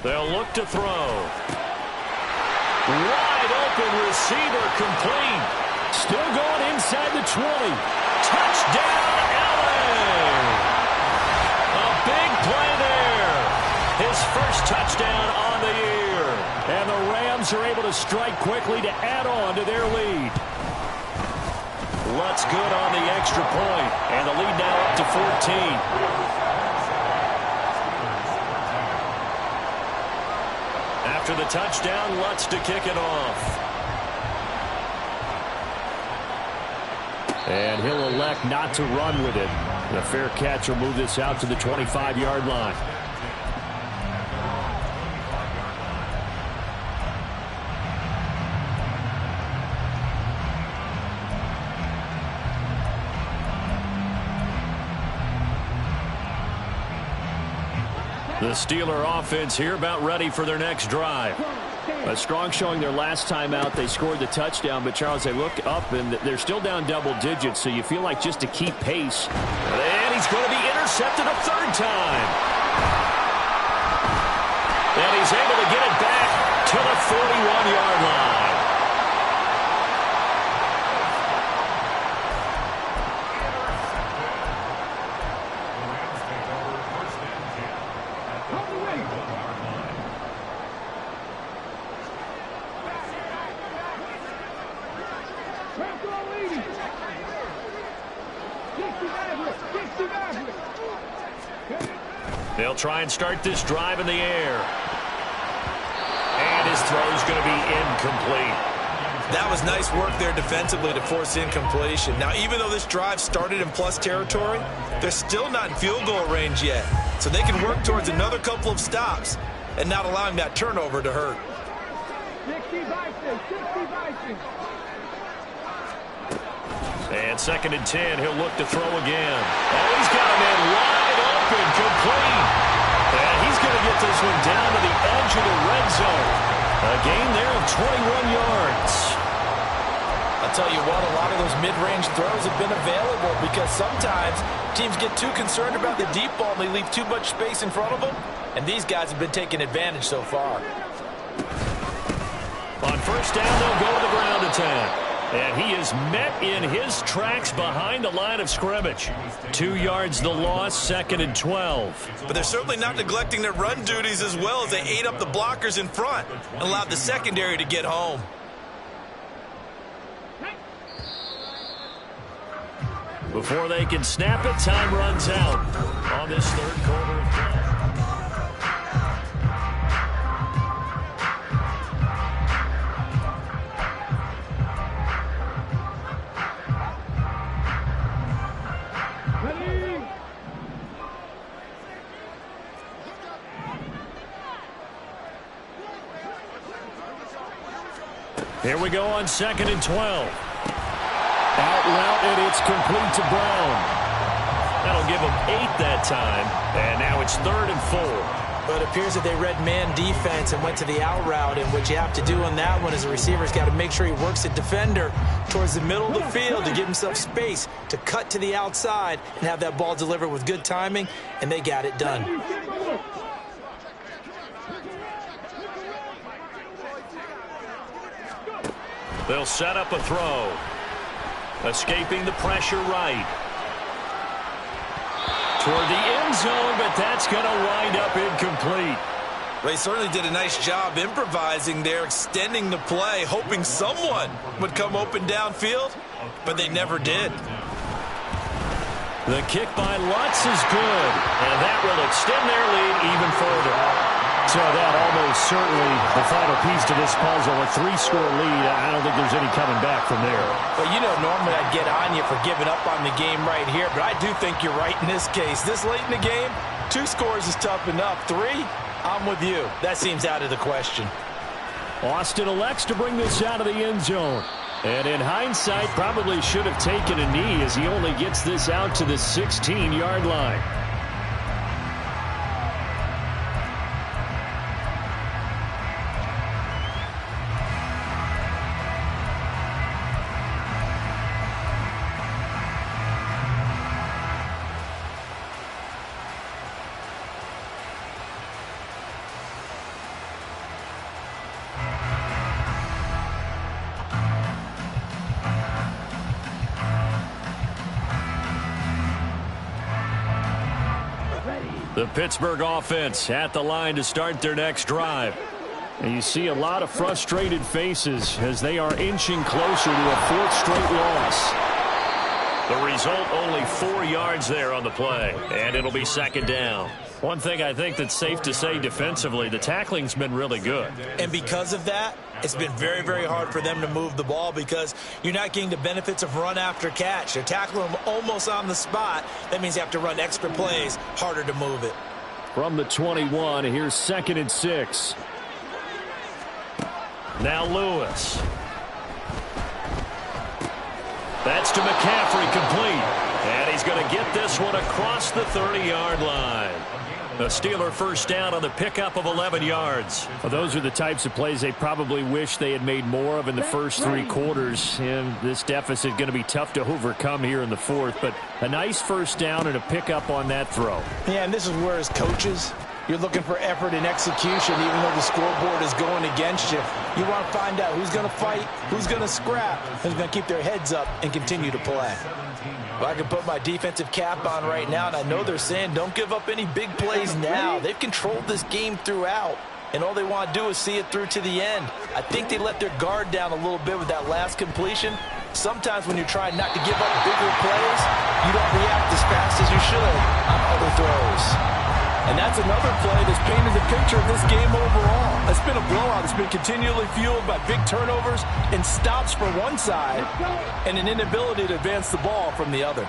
They'll look to throw. Wide open receiver complete. Still going inside the 20. Touchdown, LA! A big play there. His first touchdown on the year. And the Rams are able to strike quickly to add on to their lead. Lutz good on the extra point. And the lead now up to 14. After the touchdown, Lutz to kick it off. And he'll elect not to run with it. The fair catch will move this out to the 25-yard line. The Steeler offense here about ready for their next drive. A strong showing their last time out. They scored the touchdown, but Charles, they look up and they're still down double digits, so you feel like just to keep pace. And he's going to be intercepted a third time. And he's able to get it back to the 41-yard line. They'll try and start this drive in the air. And his throw is going to be incomplete. That was nice work there defensively to force incompletion. Now, even though this drive started in plus territory, they're still not in field goal range yet. So they can work towards another couple of stops and not allowing that turnover to hurt. And 2nd and 10, he'll look to throw again. Oh, he's got a man wide open, complete. And he's going to get this one down to the edge of the red zone. A gain there of 21 yards. I'll tell you what, a lot of those mid-range throws have been available because sometimes teams get too concerned about the deep ball and they leave too much space in front of them. And these guys have been taking advantage so far. On first down, they'll go to the ground attack. And he is met in his tracks behind the line of scrimmage. 2 yards the loss, 2nd and 12. But they're certainly not neglecting their run duties as well as they ate up the blockers in front and allowed the secondary to get home. Before they can snap it, time runs out on this third quarter of play. Here we go on 2nd and 12. Out route, and it's complete to Brown. That'll give him 8 that time, and now it's 3rd and 4. But it appears that they read man defense and went to the out route, and what you have to do on that one is a receiver's got to make sure he works the defender towards the middle of the field to give himself space to cut to the outside and have that ball delivered with good timing, and they got it done. They'll set up a throw. Escaping the pressure right. Toward the end zone, but that's going to wind up incomplete. They certainly did a nice job improvising there, extending the play, hoping someone would come open downfield, but they never did. The kick by Lutz is good, and that will extend their lead even further. So that almost certainly the final piece to this puzzle, a 3-score lead. I don't think there's any coming back from there. But, you know, normally I'd get on you for giving up on the game right here, but I do think you're right in this case. This late in the game, 2 scores is tough enough. 3, I'm with you. That seems out of the question. Austin elects to bring this out of the end zone. And in hindsight, probably should have taken a knee as he only gets this out to the 16-yard line. The Pittsburgh offense at the line to start their next drive. And you see a lot of frustrated faces as they are inching closer to a 4th straight loss. The result, only 4 yards there on the play, and it'll be second down. One thing I think that's safe to say defensively, the tackling's been really good. And because of that, it's been very, very hard for them to move the ball because you're not getting the benefits of run after catch. They're tackling them almost on the spot. That means you have to run extra plays, harder to move it. From the 21, here's 2nd and 6. Now Lewis. That's to McCaffrey, complete. And he's going to get this one across the 30-yard line. A Steeler first down on the pickup of 11 yards. Well, those are the types of plays they probably wish they had made more of in the first 3 quarters. And this deficit going to be tough to overcome here in the 4th. But a nice first down and a pickup on that throw. Yeah, and this is where as coaches, you're looking for effort and execution even though the scoreboard is going against you. You want to find out who's going to fight, who's going to scrap, who's going to keep their heads up and continue to play. Well, I can put my defensive cap on right now, and I know they're saying don't give up any big plays now. They've controlled this game throughout, and all they want to do is see it through to the end. I think they let their guard down a little bit with that last completion. Sometimes when you're trying not to give up bigger plays, you don't react as fast as you should on other throws. And that's another play that's painted the picture of this game overall. It's been a blowout. It's been continually fueled by big turnovers and stops for one side and an inability to advance the ball from the other.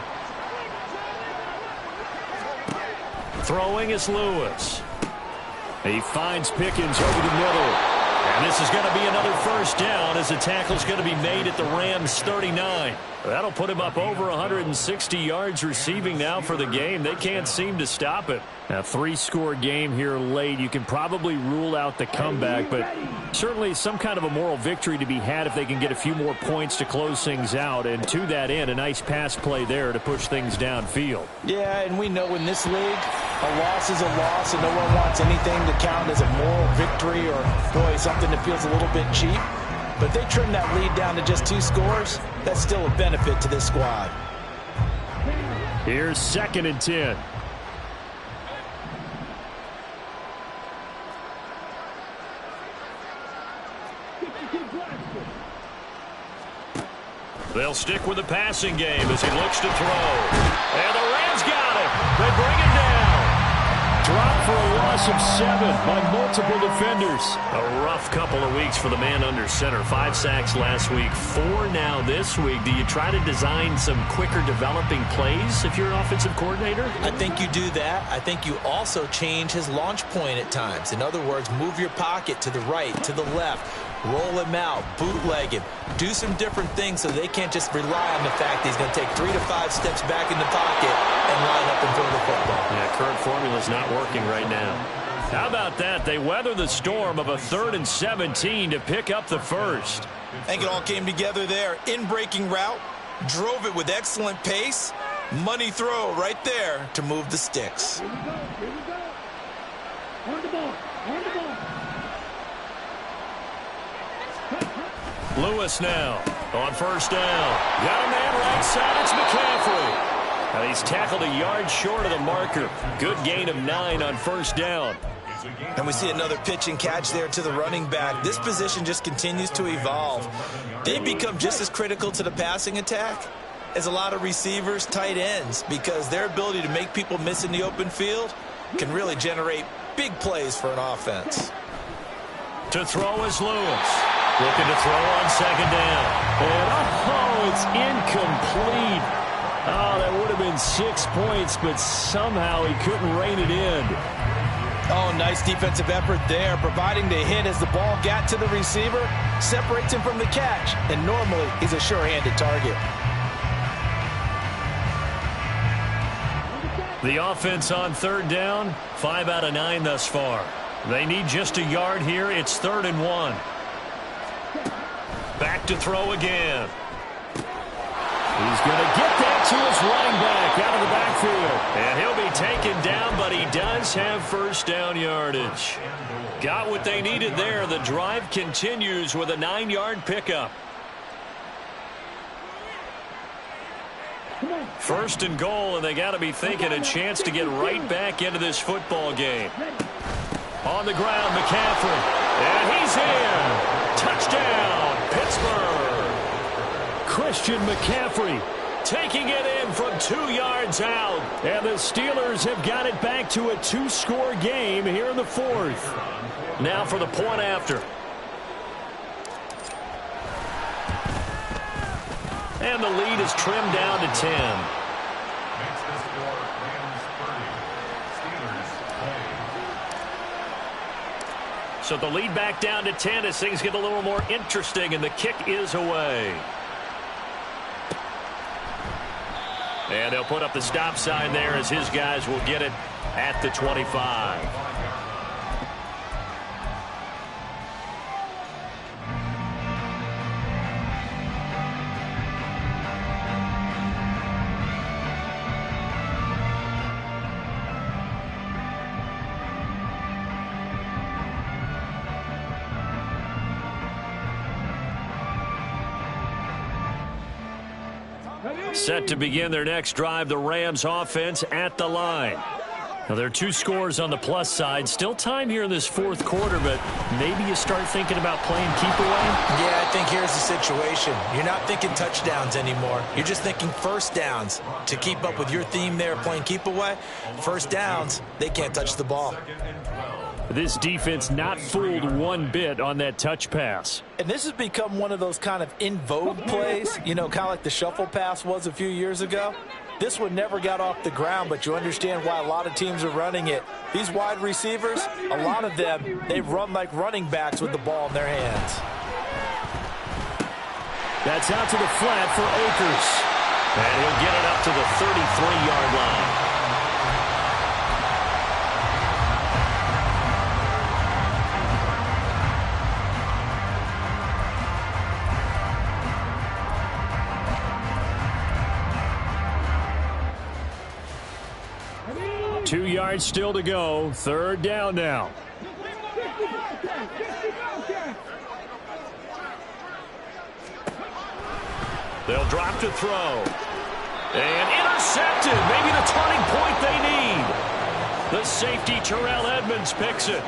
Throwing is Lewis. He finds Pickens over the middle. And this is going to be another first down as the tackle's going to be made at the Rams' 39. That'll put him up over 160 yards receiving now for the game. They can't seem to stop it. A 3-score game here late. You can probably rule out the comeback, but certainly some kind of a moral victory to be had if they can get a few more points to close things out. And to that end, a nice pass play there to push things downfield. Yeah, and we know in this league, a loss is a loss, and no one wants anything to count as a moral victory or, boy, something that feels a little bit cheap. But if they trim that lead down to just 2 scores, that's still a benefit to this squad. Here's 2nd and 10. They'll stick with the passing game as he looks to throw. And the Rams got it. They bring it down. Dropped for a loss of 7 by multiple defenders. A rough couple of weeks for the man under center. 5 sacks last week, 4 now this week. Do you try to design some quicker developing plays if you're an offensive coordinator? I think you do that. I think you also change his launch point at times. In other words, move your pocket to the right, to the left. Roll him out, bootleg him, do some different things so they can't just rely on the fact that he's going to take 3 to 5 steps back in the pocket and line up and throw the football. Yeah, current formula's not working right now. How about that? They weather the storm of a 3rd and 17 to pick up the first. I think it all came together there. In-breaking route, drove it with excellent pace. Money throw right there to move the sticks. Here we go. On the ball. Lewis now on first down. Got a man right side. It's McCaffrey. And he's tackled a yard short of the marker. Good gain of 9 on first down. And we see another pitch and catch there to the running back. This position just continues to evolve. They become just as critical to the passing attack as a lot of receivers, tight ends, because their ability to make people miss in the open field can really generate big plays for an offense. To throw is Lewis. Looking to throw on second down. And, it's incomplete. Oh, that would have been 6 points, but somehow he couldn't rein it in. Oh, nice defensive effort there, providing the hit as the ball got to the receiver, separates him from the catch, and normally he's a sure-handed target. The offense on 3rd down, 5 out of 9 thus far. They need just a yard here. It's 3rd and 1. Back to throw again. He's going to get that to his running back out of the backfield. And he'll be taken down, but he does have first down yardage. Got what they needed there. The drive continues with a 9-yard pickup. 1st and goal, and they got to be thinking a chance to get right back into this football game. On the ground, McCaffrey. And he's in. Touchdown, Pittsburgh. Christian McCaffrey taking it in from 2 yards out. And the Steelers have got it back to a 2-score game here in the fourth. Now for the point after. And the lead is trimmed down to 10. So the lead back down to 10 as things get a little more interesting, and the kick is away. And they'll put up the stop sign there as his guys will get it at the 25. Set to begin their next drive, the Rams offense at the line. Now, there are 2 scores on the plus side. Still time here in this fourth quarter, but maybe you start thinking about playing keep away? Yeah, I think here's the situation. You're not thinking touchdowns anymore. You're just thinking first downs. To keep up with your theme there, playing keep away, first downs, they can't touch the ball. This defense not fooled one bit on that touch pass. And this has become one of those kind of in vogue plays, you know, kind of like the shuffle pass was a few years ago. This one never got off the ground, but you understand why a lot of teams are running it. These wide receivers, a lot of them, they run like running backs with the ball in their hands. That's out to the flat for Akers. And he'll get it up to the 33-yard line. Two yards still to go. Third down now. They'll drop to throw. And intercepted. Maybe the turning point they need. The safety, Terrell Edmonds, picks it.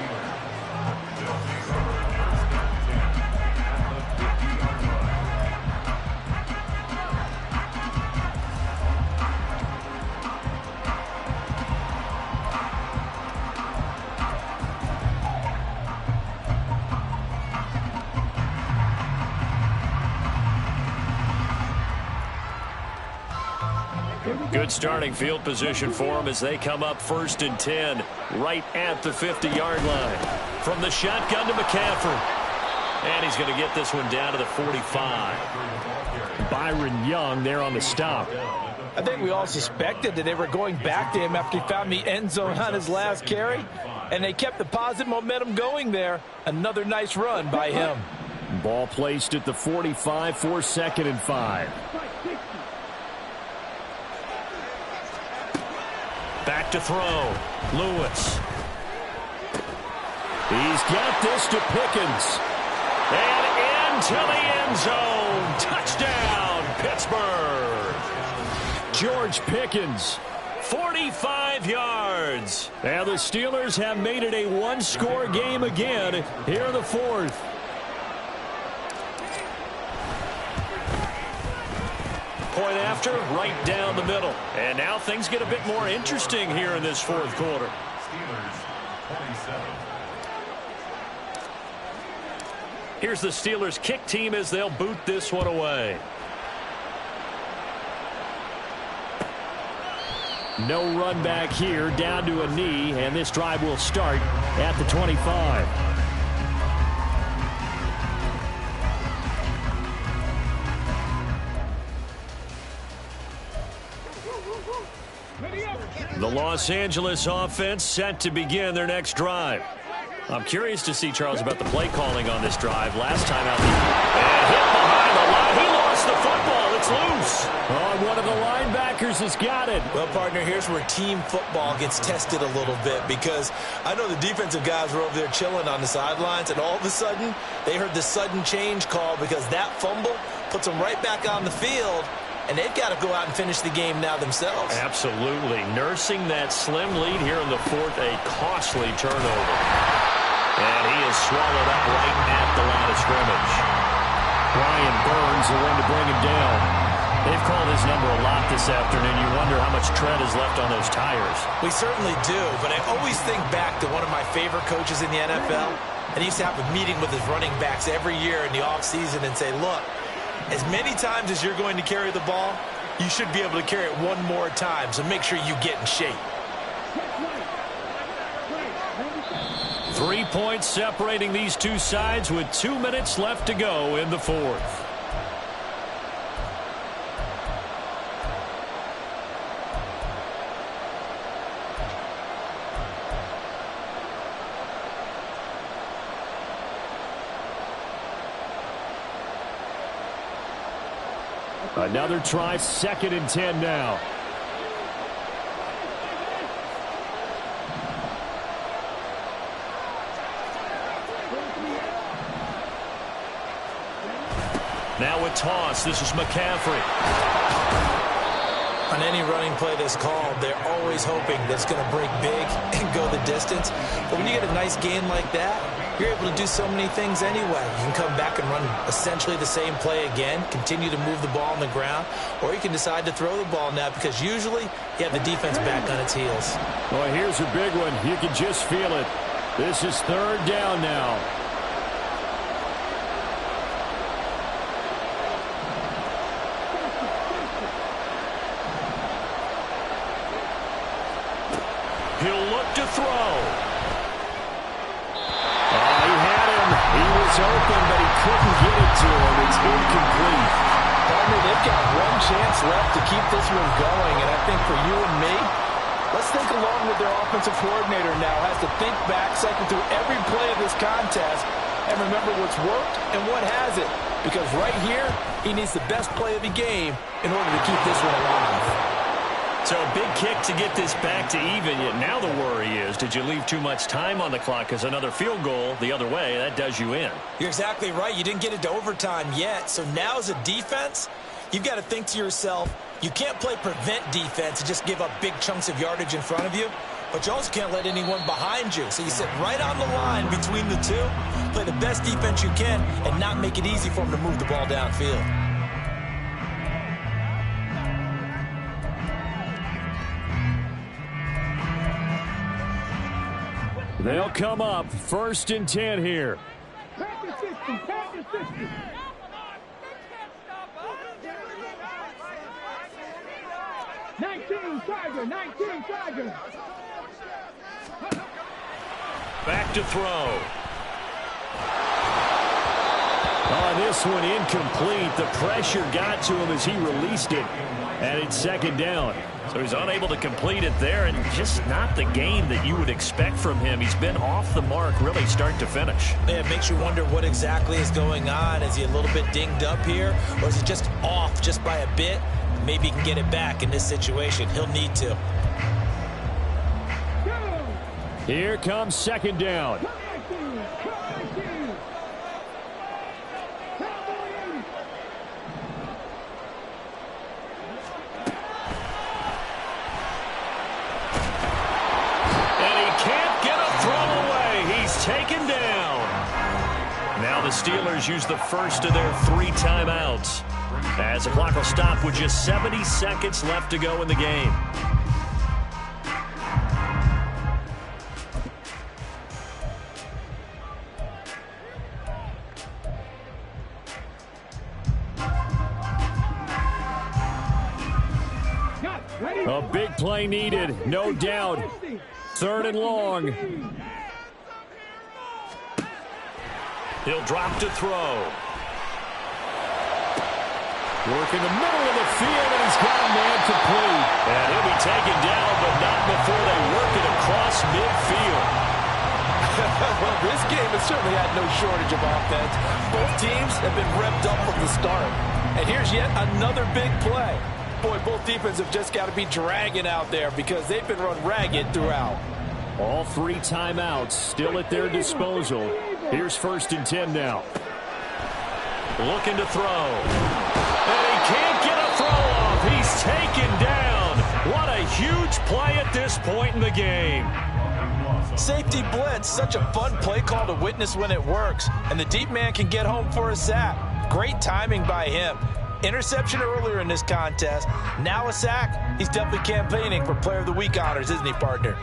Good starting field position for them as they come up 1st and 10 right at the 50-yard line. From the shotgun to McCaffrey. And he's going to get this one down to the 45. Byron Young there on the stop. I think we all suspected that they were going back to him after he found the end zone on his last carry. And they kept the positive momentum going there. Another nice run by him. Ball placed at the 45 for 2nd and 5. Back to throw. Lewis. He's got this to Pickens. And into the end zone. Touchdown, Pittsburgh. George Pickens. 45 yards. And the Steelers have made it a 1-score game again here in the fourth. Point after, right down the middle. And now things get a bit more interesting here in this fourth quarter. Here's the Steelers kick team as they'll boot this one away. No run back here, down to a knee, and this drive will start at the 25. The Los Angeles offense set to begin their next drive. I'm curious to see, Charles, about the play calling on this drive. Last time out, and hit behind the line. He lost the football. It's loose. Oh, one of the linebackers has got it. Well, partner, here's where team football gets tested a little bit, because I know the defensive guys were over there chilling on the sidelines, and all of a sudden, they heard the sudden change call because that fumble puts them right back on the field. And they've got to go out and finish the game now themselves. Absolutely. Nursing that slim lead here in the fourth, a costly turnover. And he is swallowed up right at the line of scrimmage. Brian Burns, the one to bring him down. They've called his number a lot this afternoon. You wonder how much tread is left on those tires. We certainly do, but I always think back to one of my favorite coaches in the NFL, and he used to have a meeting with his running backs every year in the offseason and say, look, as many times as you're going to carry the ball, you should be able to carry it one more time, so make sure you get in shape. 3 points separating these two sides with 2 minutes left to go in the fourth. Another try, 2nd and 10 now. Now with toss, this is McCaffrey. On any running play that's called, they're always hoping that it's going to break big and go the distance. But when you get a nice gain like that, you're able to do so many things anyway. You can come back and run essentially the same play again, continue to move the ball on the ground, or you can decide to throw the ball now because usually you have the defense back on its heels. Well, here's a big one. You can just feel it. This is 3rd down now. He'll look to throw. He had him. He was open, but he couldn't get it to him. It's incomplete. Partner, they've got one chance left to keep this one going, and I think for you and me, let's think along with their offensive coordinator now. Has to think back, cycle through every play of this contest, and remember what's worked and what hasn't. Because right here, he needs the best play of the game in order to keep this one alive. So a big kick to get this back to even, yet now the worry is, did you leave too much time on the clock? Because another field goal the other way, that does you in. You're exactly right. You didn't get it to overtime yet. So now as a defense, you've got to think to yourself, you can't play prevent defense and just give up big chunks of yardage in front of you, but you also can't let anyone behind you. So you sit right on the line between the two, play the best defense you can, and not make it easy for them to move the ball downfield. They'll come up 1st and 10 here. 19 Tiger. Back to throw. Oh, this one incomplete. The pressure got to him as he released it. And it's 2nd down. So he's unable to complete it there, and just not the game that you would expect from him. He's been off the mark really start to finish. Yeah, it makes you wonder what exactly is going on. Is he a little bit dinged up here, or is he just off just by a bit? Maybe he can get it back in this situation. He'll need to. Here comes 2nd down. Taken down. Now the Steelers use the first of their 3 timeouts, as the clock will stop with just 70 seconds left to go in the game. A big play needed, no doubt. 3rd and long. He'll drop to throw. Work in the middle of the field, and he's got a man complete. And he'll be taken down, but not before they work it across midfield. Well, this game has certainly had no shortage of offense. Both teams have been revved up from the start. And here's yet another big play. Boy, both defenses have just got to be dragging out there because they've been run ragged throughout. All 3 timeouts still at their disposal. Here's 1st and 10 now. Looking to throw. And he can't get a throw off. He's taken down. What a huge play at this point in the game. Safety blitz, such a fun play call to witness when it works. And the deep man can get home for a sack. Great timing by him. Interception earlier in this contest. Now a sack. He's definitely campaigning for Player of the Week honors, isn't he, partner?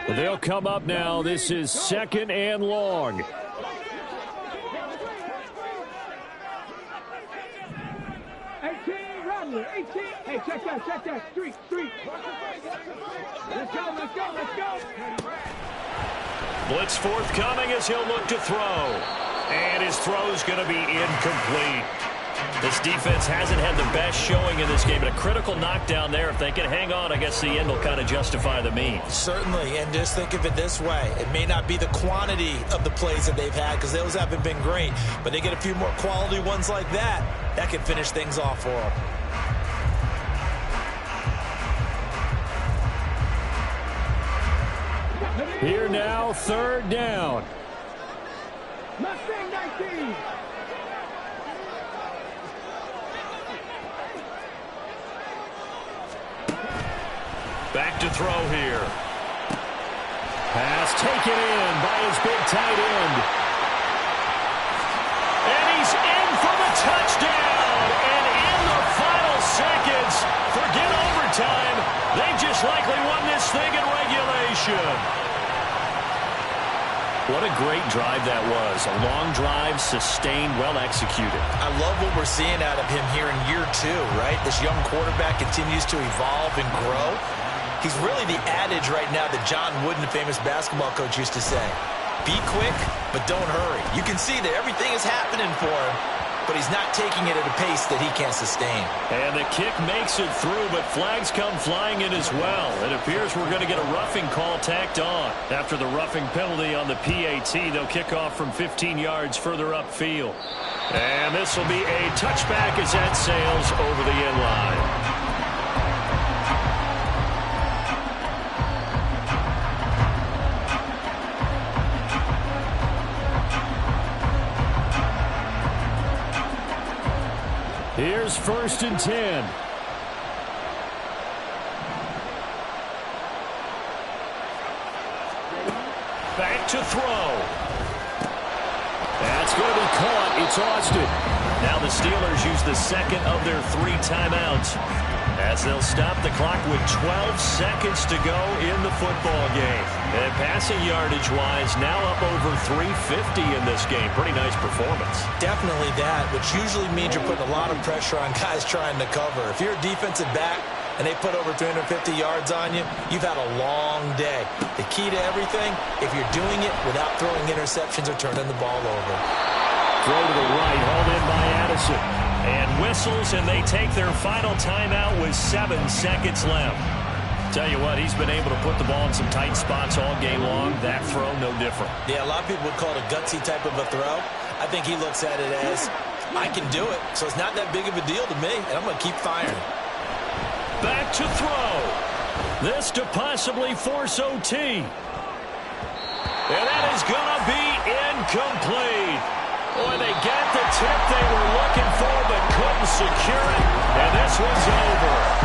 They'll come up now. This is 2nd and long. 18. Hey, check that. Street. Let's go. Blitz forthcoming as he'll look to throw. And his throw's going to be incomplete. This defense hasn't had the best showing in this game, but a critical knockdown there. If they can hang on, I guess the end will kind of justify the means. Certainly, and just think of it this way. It may not be the quantity of the plays that they've had because those haven't been great, but they get a few more quality ones like that. That can finish things off for them. Here now, 3rd down. Mustang 19. Back to throw here. Pass taken in by his big tight end. And he's in for the touchdown. And in the final seconds, forget overtime. They just likely won this thing in regulation. What a great drive that was. A long drive, sustained, well executed. I love what we're seeing out of him here in year 2, right? This young quarterback continues to evolve and grow. He's really the adage right now that John Wooden, the famous basketball coach, used to say. Be quick, but don't hurry. You can see that everything is happening for him, but he's not taking it at a pace that he can't sustain. And the kick makes it through, but flags come flying in as well. It appears we're going to get a roughing call tacked on. After the roughing penalty on the PAT, they'll kick off from 15 yards further upfield. And this will be a touchback as that sails over the end line. Here's 1st and 10. Back to throw. That's going to be caught. It's Austin. Now the Steelers use the 2nd of their 3 timeouts as they'll stop the clock with 12 seconds to go in the football game. And passing yardage-wise, now up over 350 in this game. Pretty nice performance. Definitely that, which usually means you're putting a lot of pressure on guys trying to cover. If you're a defensive back and they put over 350 yards on you, you've had a long day. The key to everything, if you're doing it without throwing interceptions or turning the ball over. Throw to the right, hauled in by Addison. And whistles, and they take their final timeout with 7 seconds left. Tell you what, he's been able to put the ball in some tight spots all game long. That throw, no different. Yeah, a lot of people would call it a gutsy type of a throw. I think he looks at it as, I can do it, so it's not that big of a deal to me, and I'm going to keep firing. Back to throw. This to possibly force OT. And that is going to be incomplete. Boy, they got the tip they were looking for, but couldn't secure it, and this one's over.